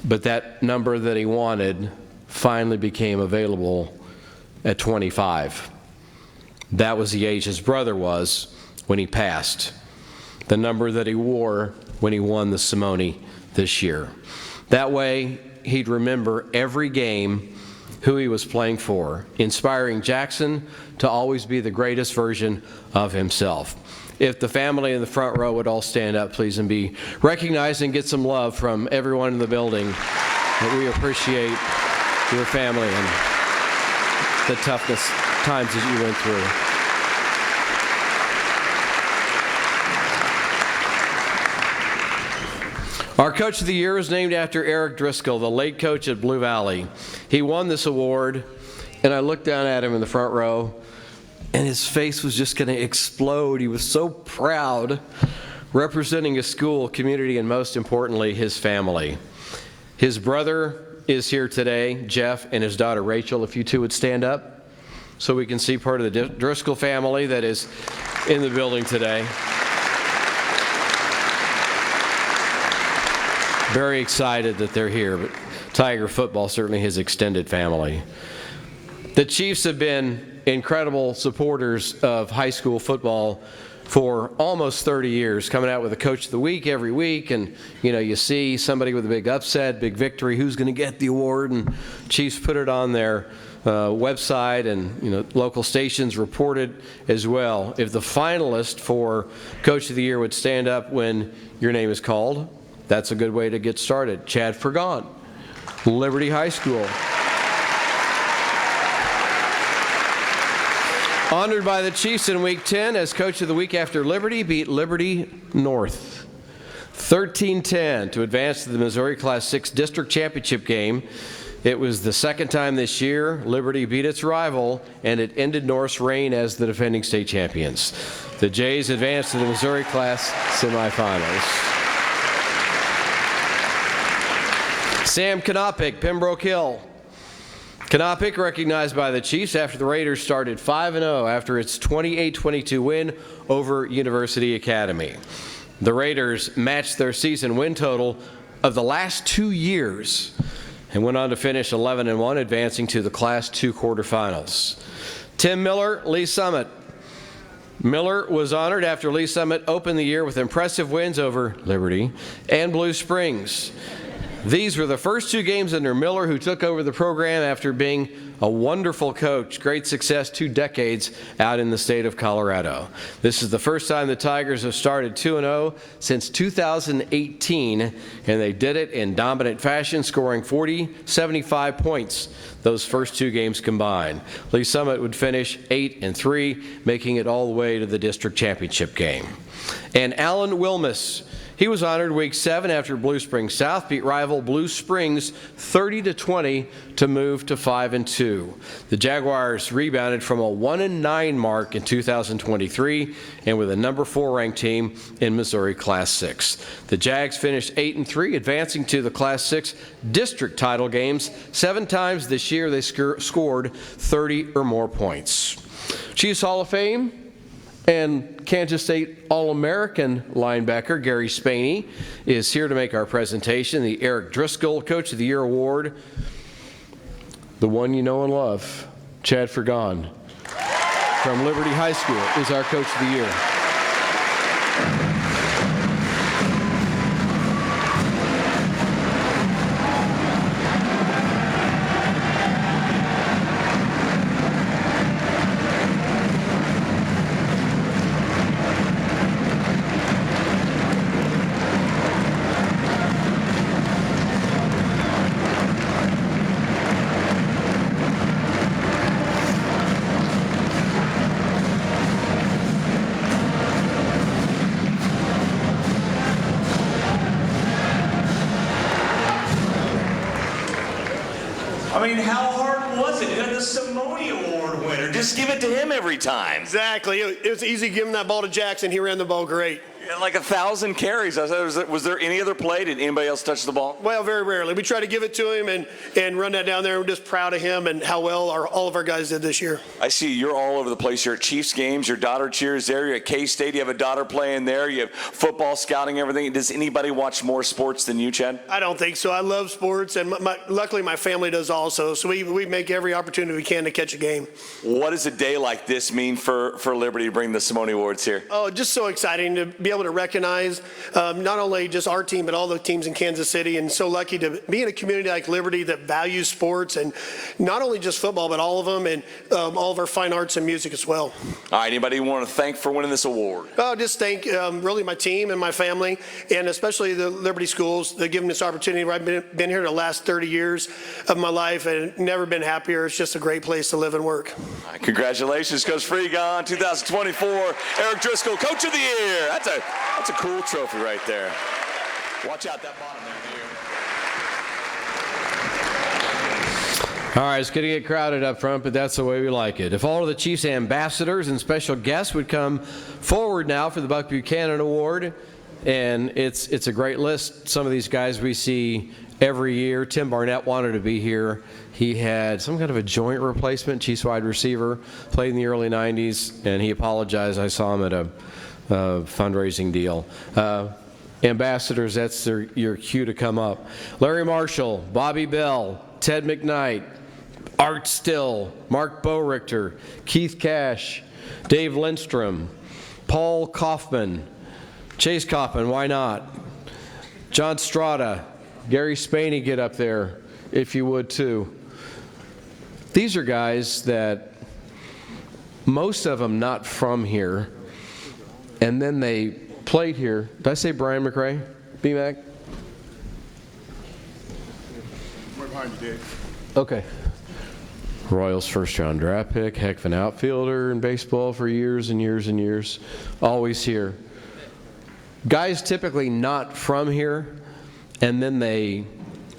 but that number that he wanted finally became available at 25. That was the age his brother was when he passed, the number that he wore when he won the Simone this year. That way, he'd remember every game who he was playing for, inspiring Jaxon to always be the greatest version of himself. If the family in the front row would all stand up, please, and be recognized and get some love from everyone in the building. We appreciate your family and the toughest times that you went through. Our Coach of the Year is named after Eric Driscoll, the late coach at Blue Valley. He won this award, and I looked down at him in the front row, and his face was just going to explode. He was so proud, representing his school, community, and most importantly, his family. His brother is here today, Jeff, and his daughter Rachel. If you two would stand up so we can see part of the Driscoll family that is in the building today. Very excited that they're here, but Tiger football, certainly his extended family. The Chiefs have been incredible supporters of high school football for almost 30 years, coming out with a Coach of the Week every week, and you see somebody with a big upset, big victory, who's going to get the award, and Chiefs put it on their website, and local stations reported as well. If the finalist for Coach of the Year would stand up when your name is called, that's a good way to get started. Chad Fergon, Liberty High School. Honored by the Chiefs in Week 10 as Coach of the Week after Liberty beat Liberty North 13-10 to advance to the Missouri Class 6 District Championship game. It was the second time this year Liberty beat its rival, and it ended North's reign as the defending state champions. The Jays advanced to the Missouri Class semifinals. Sam Knopick, Pembroke Hill. Knopick recognized by the Chiefs after the Raiders started 5-0 after its 28-22 win over University Academy. The Raiders matched their season win total of the last 2 years and went on to finish 11-1, advancing to the Class II quarterfinals. Tim Miller, Lee Summit. Miller was honored after Lee Summit opened the year with impressive wins over Liberty and Blue Springs. These were the first 2 games under Miller, who took over the program after being a wonderful coach. Great success 2 decades out in the state of Colorado. This is the first time the Tigers have started 2-0 since 2018, and they did it in dominant fashion, scoring 75 points those first 2 games combined. Lee Summit would finish 8-3, making it all the way to the district championship game. And Alan Wilmus, he was honored week 7 after Blue Springs South beat rival Blue Springs 30-20 to move to 5-2. The Jaguars rebounded from a 1-9 mark in 2023 and were the number 4 ranked team in Missouri Class 6. The Jags finished 8-3, advancing to the Class 6 district title games. 7 times this year they scored 30 or more points. Chiefs Hall of Fame and Kansas State All-American linebacker Gary Spaney is here to make our presentation. The Eric Driscoll Coach of the Year Award, the one you know and love, Chad Fergon from Liberty High School is our Coach of the Year. I mean, how hard was it? You had the Simone Award winner. Just give it to him every time. Exactly. It was easy giving that ball to Jackson. He ran the ball great. And like 1,000 carries. Was there any other play? Did anybody else touch the ball? Well, very rarely. We try to give it to him and run that down there. We're just proud of him and how well all of our guys did this year. I see you're all over the place. You're at Chiefs games. Your daughter cheers there. You're at K-State. You have a daughter playing there. You have football, scouting, everything. Does anybody watch more sports than you, Chad? I don't think so. I love sports, and luckily my family does also. So we make every opportunity we can to catch a game. What does a day like this mean for Liberty to bring the Simone Awards here? Oh, just so exciting to be able to recognize not only just our team, but all the teams in Kansas City, and so lucky to be in a community like Liberty that values sports, and not only just football, but all of them, and all of our fine arts and music as well. All right, anybody you want to thank for winning this award? Oh, just thank really my team and my family, and especially the Liberty schools that give me this opportunity. I've been here the last 30 years of my life and never been happier. It's just a great place to live and work. All right, congratulations, Coach Freegon, 2024 Eric Driscoll, Coach of the Year. That's a cool trophy right there. Watch out that bottom there. All right, it's going to get crowded up front, but that's the way we like it. If all of the Chiefs ambassadors and special guests would come forward now for the Buck Buchanan Award, and it's a great list. Some of these guys we see every year. Tim Barnett wanted to be here. He had some kind of a joint replacement, Chiefs wide receiver, played in the early 90s, and he apologized. I saw him at a fundraising deal. Ambassadors, that's your cue to come up. Larry Marshall, Bobby Bell, Ted McKnight, Art Still, Mark Bowrichter, Keith Cash, Dave Lindstrom, Paul Kaufman, Chase Kaufman, why not? John Strada, Gary Spaney, get up there if you would too. These are guys that most of them not from here, and then they played here. Did I say Brian McRae? B-Mac? We're behind you, Dave. Okay. Royals first-round draft pick, heck of an outfielder in baseball for years and years and years. Always here. Guys typically not from here, and then they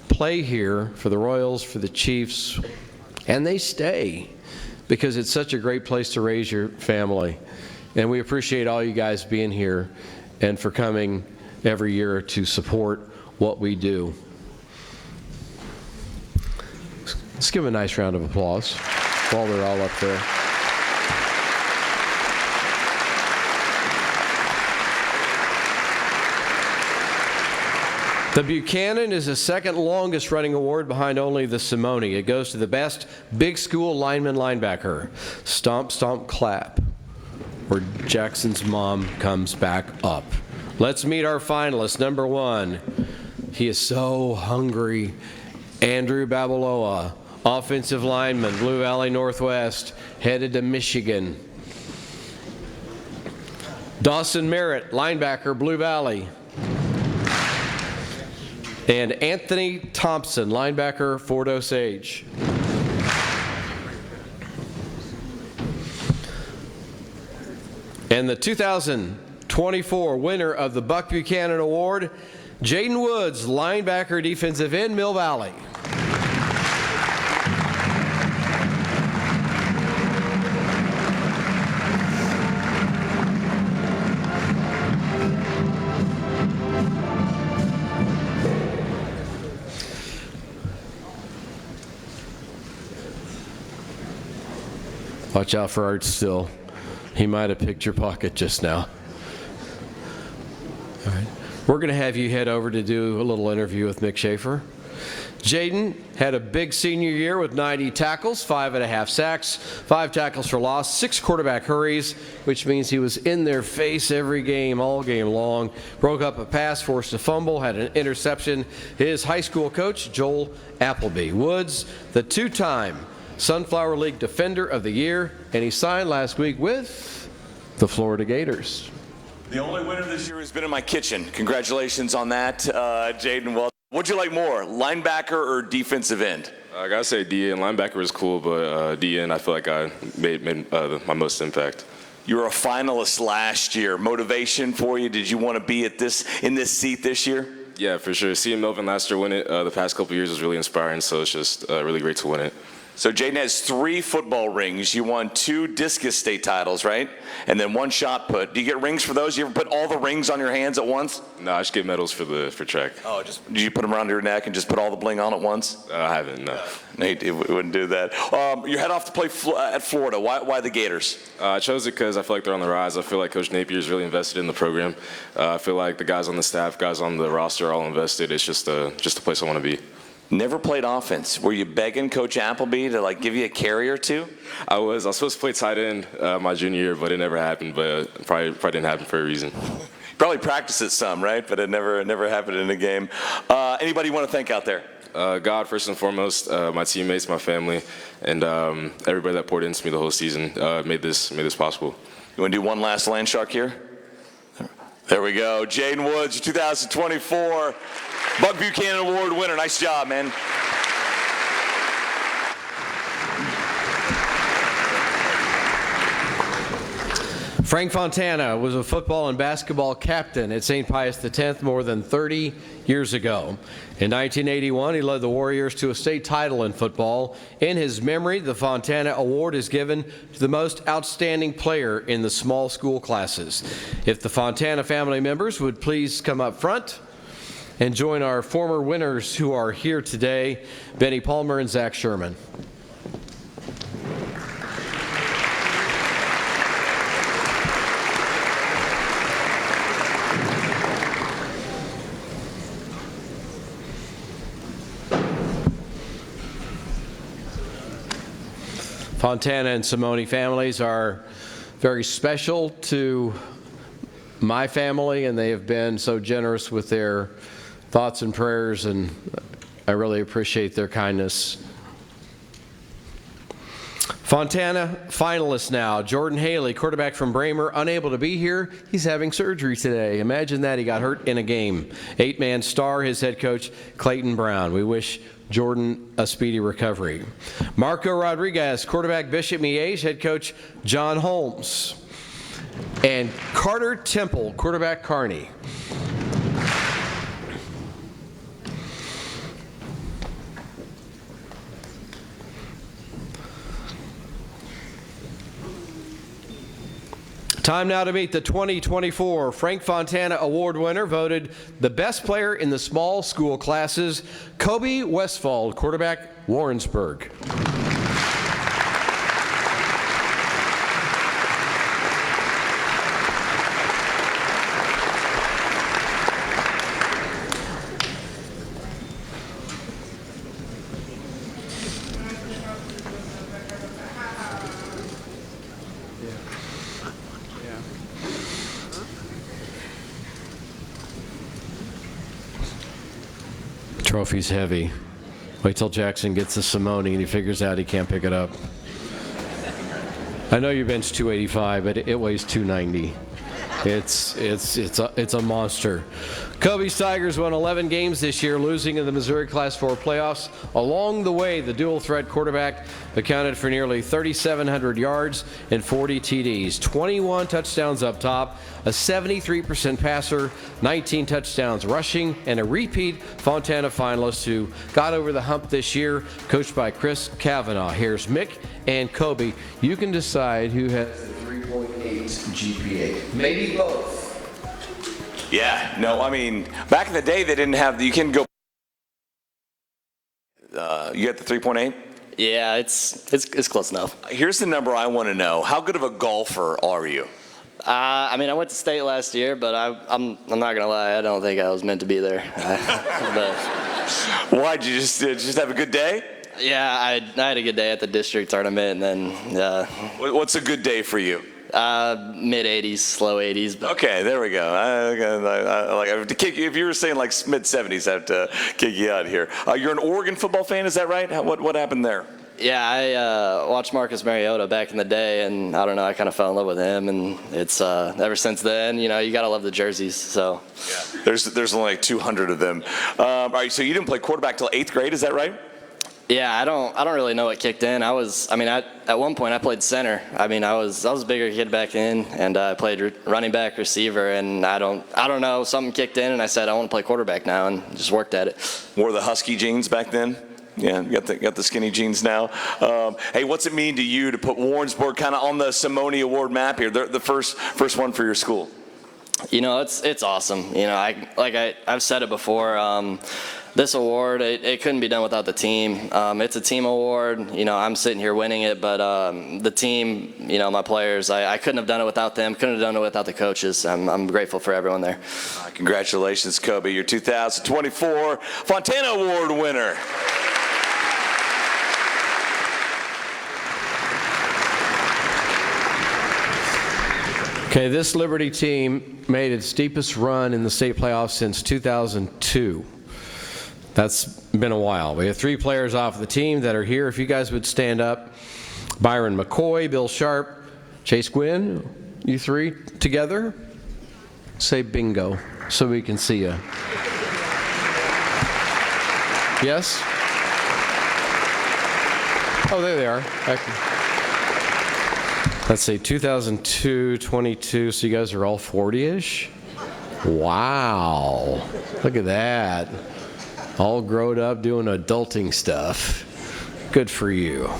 play here for the Royals, for the Chiefs, and they stay because it's such a great place to raise your family. And we appreciate all you guys being here and for coming every year to support what we do. Let's give them a nice round of applause while they're all up there. The Buchanan is the second longest running award behind only the Simone. It goes to the best big school lineman linebacker. Stomp, stomp, clap, where Jackson's mom comes back up. Let's meet our finalists. Number 1, he is so hungry. Andrew Babaloa, offensive lineman, Blue Valley Northwest, headed to Michigan. Dawson Merritt, linebacker, Blue Valley. And Anthony Thompson, linebacker, Fort Osage. And the 2024 winner of the Buck Buchanan Award, Jaden Woods, linebacker, defensive end, Mill Valley. Watch out for Art Still. He might have picked your pocket just now. All right. We're going to have you head over to do a little interview with Mick Schaefer. Jaden had a big senior year with 90 tackles, 5.5 sacks, 5 tackles for loss, 6 quarterback hurries, which means he was in their face every game, all game long. Broke up a pass, forced a fumble, had an interception. His high school coach, Joel Appleby. Woods, the 2-time Sunflower League Defender of the Year, and he signed last week with the Florida Gators. The only winner this year has been in my kitchen. Congratulations on that, Jaden. Well, what'd you like more, linebacker or defensive end? I gotta say DN. Linebacker was cool, but DN, I feel like I made my most impact. You were a finalist last year. Motivation for you? Did you want to be in this seat this year? Yeah, for sure. Seeing Melvin last year win it the past couple years was really inspiring, so it's just really great to win it. So Jaden has 3 football rings. You won 2 discus state titles, right? And then 1 shot put. Do you get rings for those? You ever put all the rings on your hands at once? No, I just get medals for track. Oh, did you put them around your neck and just put all the bling on at once? I haven't, no. Nate wouldn't do that. You head off to play at Florida. Why the Gators? I chose it because I feel like they're on the rise. I feel like Coach Napier is really invested in the program. I feel like the guys on the staff, guys on the roster are all invested. It's just a place I want to be. Never played offense. Were you begging Coach Appleby to give you a carry or two? I was supposed to play tight end my junior year, but it never happened. But probably didn't happen for a reason. Probably practiced it some, right? But it never happened in a game. Anybody you want to thank out there? God, first and foremost, my teammates, my family, and everybody that poured into me the whole season made this possible. You want to do one last land shark here? There we go. Jaden Woods, 2024 Buck Buchanan Award winner. Nice job, man. Frank Fontana was a football and basketball captain at St. Pius X more than 30 years ago. In 1981, he led the Warriors to a state title in football. In his memory, the Fontana Award is given to the most outstanding player in the small school classes. If the Fontana family members would please come up front and join our former winners who are here today, Benny Palmer and Zach Sherman. Fontana and Simone families are very special to my family, and they have been so generous with their thoughts and prayers, and I really appreciate their kindness. Fontana finalists now. Jordan Haley, quarterback from Bramer, unable to be here. He's having surgery today. Imagine that, he got hurt in a game. 8-man star, his head coach, Clayton Brown. We wish Jordan a speedy recovery. Marco Rodriguez, quarterback, Bishop Miege, head coach, John Holmes. And Carter Temple, quarterback, Kearney. Time now to meet the 2024 Frank Fontana Award winner, voted the best player in the small school classes, Kobe Westfall, quarterback, Warrensburg. trophy's heavy. Wait till Jaxon gets the Simone and he figures out he can't pick it up. I know you bench 285, but it weighs 290. It's a monster. Kobe's Tigers won 11 games this year, losing in the Missouri Class 4 playoffs. Along the way, the dual-threat quarterback accounted for nearly 3,700 yards and 40 TDs, 21 touchdowns up top, a 73% passer, 19 touchdowns rushing, and a repeat Fontana finalist who got over the hump this year, coached by Chris Kavanaugh. Here's Mick and Kobe. You can decide who has the 3.8 GPA. Maybe both. Yeah, no, I mean, back in the day, they didn't have, you can go, you got the 3.8? Yeah, it's close enough. Here's the number I want to know. How good of a golfer are you? I mean, I went to state last year, but I'm not gonna lie, I don't think I was meant to be there. Why, did you just have a good day? Yeah, I had a good day at the district tournament, and then What's a good day for you? Mid 80s, low 80s. But. Okay, there we go. I have to kick you. If you were saying like mid 70s, I have to kick you out here. You're an Oregon football fan, is that right? What happened there? Yeah, I watched Marcus Mariota back in the day, and I don't know, I kind of fell in love with him, and it's ever since then, you know, you gotta love the jerseys. So yeah, there's only like 200 of them. All right, so you didn't play quarterback till 8th grade, is that right? Yeah, I don't really know what kicked in. At one point I played center. I mean, I was a bigger kid back then, and I played running back, receiver, and I don't know, something kicked in, and I said I want to play quarterback now, and just worked at it. Wore the husky jeans back then? Yeah, got the skinny jeans now. Hey, what's it mean to you to put Warrensburg kind of on the Simone Award map here? They're the first one for your school. You know, it's awesome. You know, I've said it before. This award, it couldn't be done without the team. It's a team award. You know, I'm sitting here winning it, but the team, you know, my players, I couldn't have done it without them. Couldn't have done it without the coaches. I'm grateful for everyone there. Congratulations, Kobe, your 2024 Fontana Award winner. Okay, this Liberty team made its steepest run in the state playoffs since 2002. That's been a while. We have 3 players off the team that are here. If you guys would stand up. Byron McCoy, Bill Sharp, Chase Gwynn, you 3 together. Say bingo so we can see you. Yes? Oh, there they are. Let's see, 2002, 22, so you guys are all 40-ish? Wow. Look at that. All grown up doing adulting stuff. Good for you. All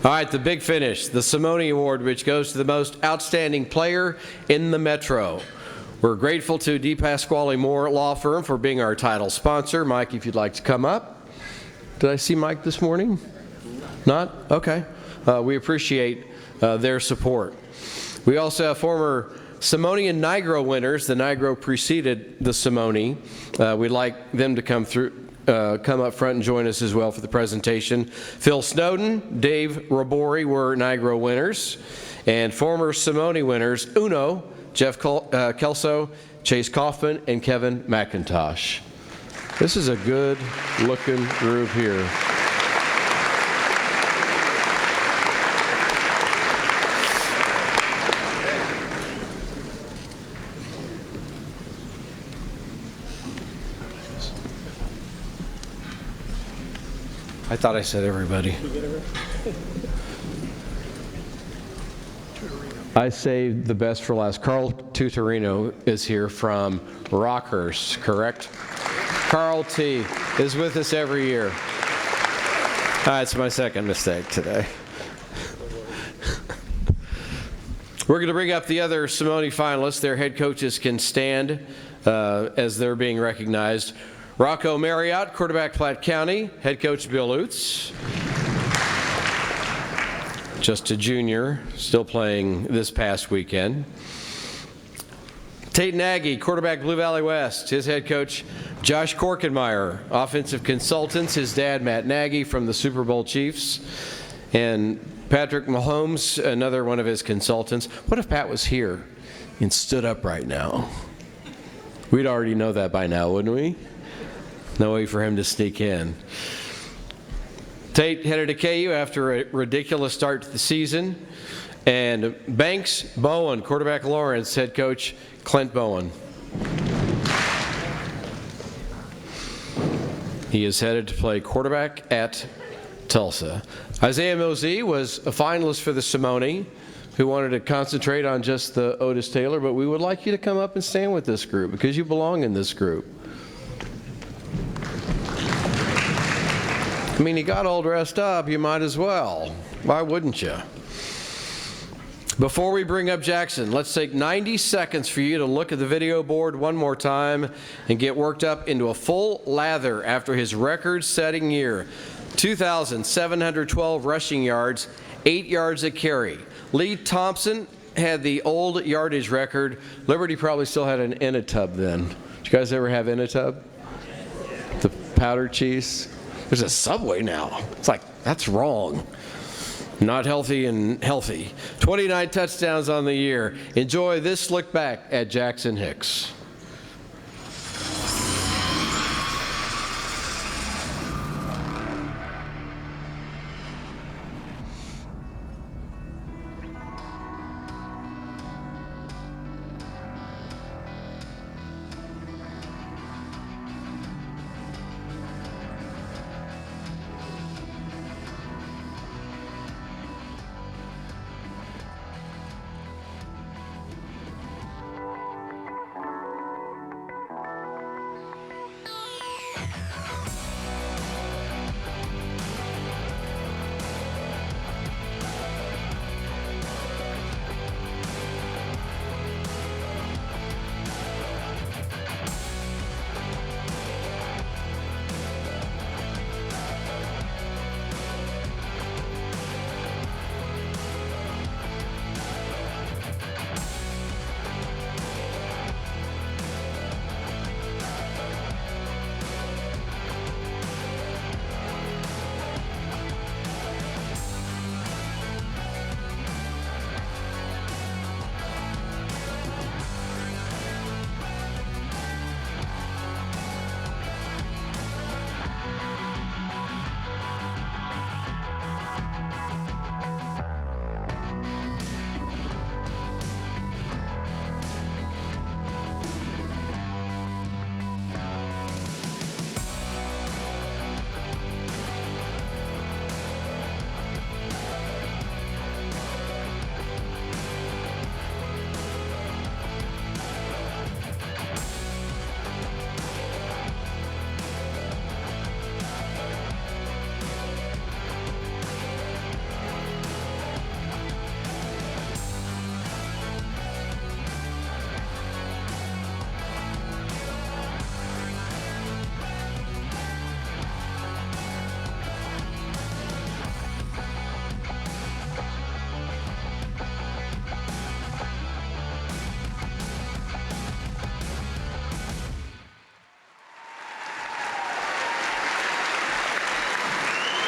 right, the big finish, the Simone Award, which goes to the most outstanding player in the Metro. We're grateful to D. Pasquale Moore Law Firm for being our title sponsor. Mike, if you'd like to come up. Did I see Mike this morning? Not? Okay. We appreciate their support. We also have former Simone and Nigro winners. The Nigro preceded the Simone. We'd like them to come up front and join us as well for the presentation. Phil Snowden, Dave Rabori were Nigro winners. And former Simone winners, Uno, Jeff Kelso, Chase Kaufman, and Kevin McIntosh. This is a good looking group here. I thought I said everybody. I saved the best for last. Carl Tutorino is here from Rockhurst, correct? Carl T. is with us every year. It's my second mistake today. We're going to bring up the other Simone finalists. Their head coaches can stand as they're being recognized. Rocco Marriott, quarterback, Platte County. Head coach Bill Utz. Just a junior, still playing this past weekend. Tate Nagy, quarterback, Blue Valley West. His head coach, Josh Korkenmeyer. Offensive consultants, his dad, Matt Nagy from the Super Bowl Chiefs. And Patrick Mahomes, another one of his consultants. What if Pat was here and stood up right now? We'd already know that by now, wouldn't we? No way for him to sneak in. Tate headed to KU after a ridiculous start to the season. And Banks Bowen, quarterback Lawrence, head coach Clint Bowen. He is headed to play quarterback at Tulsa. Isaiah Mosey was a finalist for the Simone, who wanted to concentrate on just the Otis Taylor, but we would like you to come up and stand with this group because you belong in this group. I mean, he got all dressed up, you might as well. Why wouldn't you? Before we bring up Jaxon, let's take 90 seconds for you to look at the video board one more time and get worked up into a full lather after his record-setting year. 2,712 rushing yards, 8 yards a carry. Lee Thompson had the old yardage record. Liberty probably still had an Initub then. Did you guys ever have Initub? The powdered cheese? There's a Subway now. It's like, that's wrong. Not healthy and healthy. 29 touchdowns on the year. Enjoy this look back at Jaxon Hicks.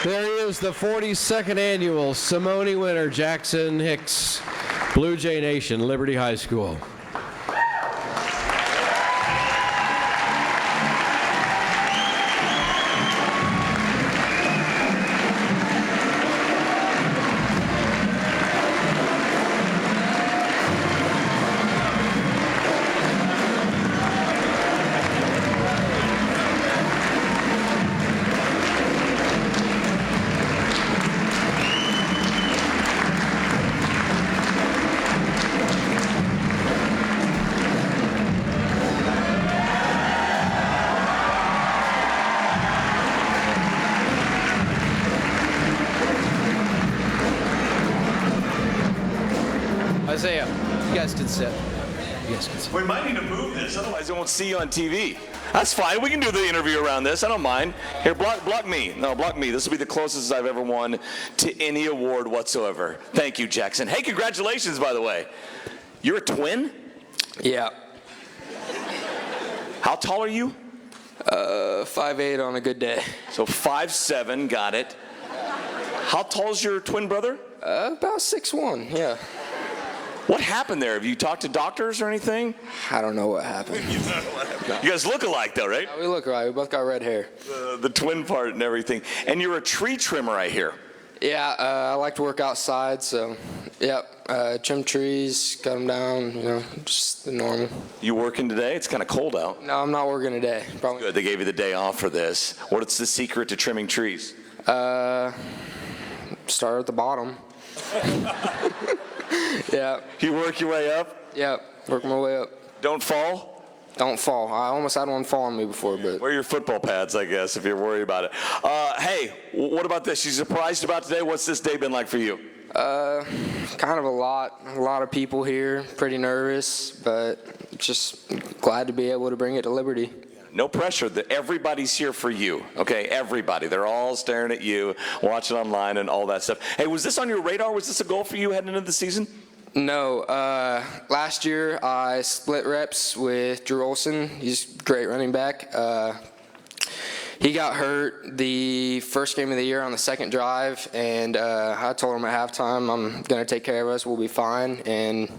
There he is, the 42nd annual Simone winner, Jaxon Hicks, Blue Jay Nation, Liberty High School. Isaiah, you guys can sit. You guys can sit. We might need to move this, otherwise I won't see you on TV. That's fine. We can do the interview around this. I don't mind. Here, block me. No, block me. This will be the closest I've ever won to any award whatsoever. Thank you, Jaxon. Hey, congratulations, by the way. You're a twin? Yeah. How tall are you? 5'8" on a good day. So 5'7", got it. How tall is your twin brother? About 6'1", yeah. What happened there? Have you talked to doctors or anything? I don't know what happened. You guys look alike, though, right? Yeah, we look alike. We both got red hair. The twin part and everything. And you're a tree trimmer, I hear. Yeah, I like to work outside, so, yep. Trim trees, cut them down, you know, just the normal. You working today? It's kind of cold out. No, I'm not working today. Probably. Good, they gave you the day off for this. What's the secret to trimming trees? Start at the bottom. Yeah. You work your way up? Yep, work my way up. Don't fall? Don't fall. I almost had one fall on me before, but. Wear your football pads, I guess, if you're worried about it. Hey, what about this? You surprised about today? What's this day been like for you? Kind of a lot of people here, pretty nervous, but just glad to be able to bring it to Liberty. No pressure. Everybody's here for you, okay? Everybody. They're all staring at you, watching online and all that stuff. Hey, was this on your radar? Was this a goal for you heading into the season? No. Last year, I split reps with Drew Olson. He's a great running back. He got hurt the first game of the year on the second drive, and I told him at halftime, I'm going to take care of us. We'll be fine, and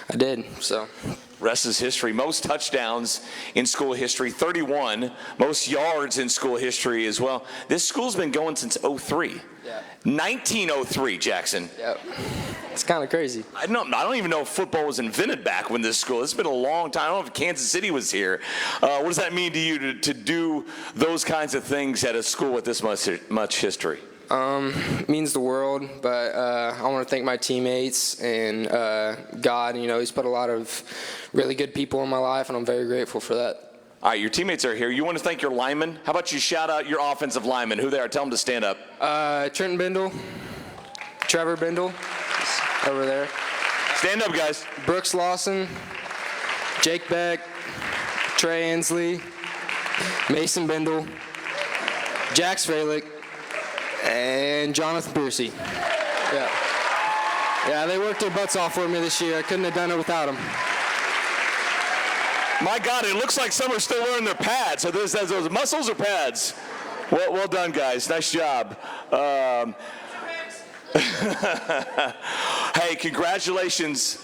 I did, so. Rest is history. Most touchdowns in school history, 31. Most yards in school history as well. This school's been going since 03. Yeah. 1903, Jackson. Yep. It's kind of crazy. I don't even know if football was invented back when this school. It's been a long time. I don't know if Kansas City was here. What does that mean to you to do those kinds of things at a school with this much history? Means the world, but I want to thank my teammates and God. You know, He's put a lot of really good people in my life, and I'm very grateful for that. All right, your teammates are here. You want to thank your linemen? How about you shout out your offensive linemen? Who they are? Tell them to stand up. Trenton Bindle, Trevor Bindle, over there. Stand up, guys. Brooks Lawson, Jake Beck, Trey Ansley, Mason Bindle, Jax Fralick, and Jonathan Piercy. Yeah, they worked their butts off for me this year. I couldn't have done it without them. My God, it looks like some are still wearing their pads. So those muscles or pads? Well done, guys. Nice job. Hey, congratulations.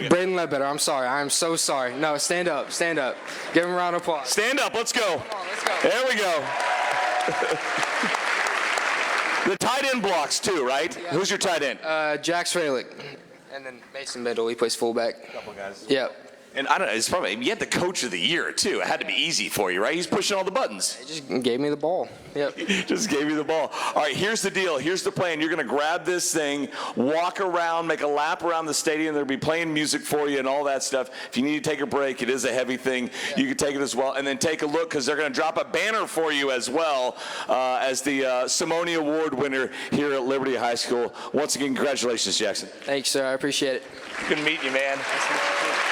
Braden Ledbetter, I'm sorry. I'm so sorry. No, stand up. Stand up. Give him a round of applause. Stand up. Let's go. Come on, let's go. There we go. The tight end blocks too, right? Yeah. Who's your tight end? Jax Fralick. And then Mason Bindle, he plays fullback. A couple guys. Yep. And I don't know, it's probably, you had the coach of the year too. It had to be easy for you, right? He's pushing all the buttons. He just gave me the ball. Yep. Just gave you the ball. All right, here's the deal. Here's the plan. You're going to grab this thing, walk around, make a lap around the stadium. They'll be playing music for you and all that stuff. If you need to take a break, it is a heavy thing. Yeah. You can take it as well. And then take a look because they're going to drop a banner for you as well as the Simone Award winner here at Liberty High School. Once again, congratulations, Jackson. Thanks, sir. I appreciate it. Good to meet you, man. Nice to meet you, too.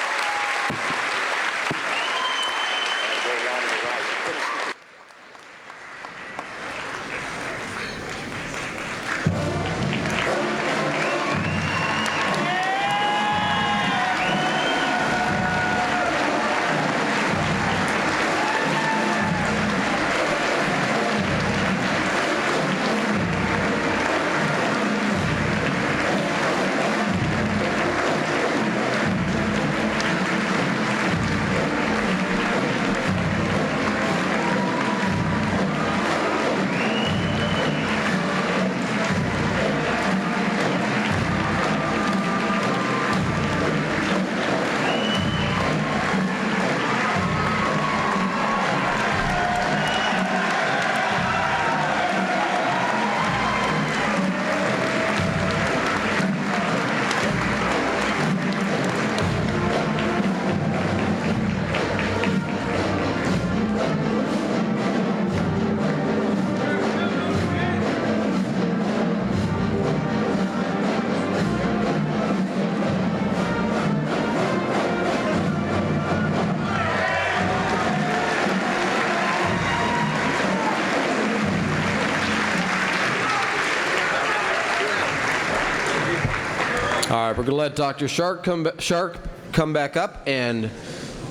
All right, we're going to let Dr. Sharp come back up and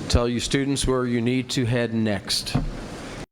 tell you students where you need to head next.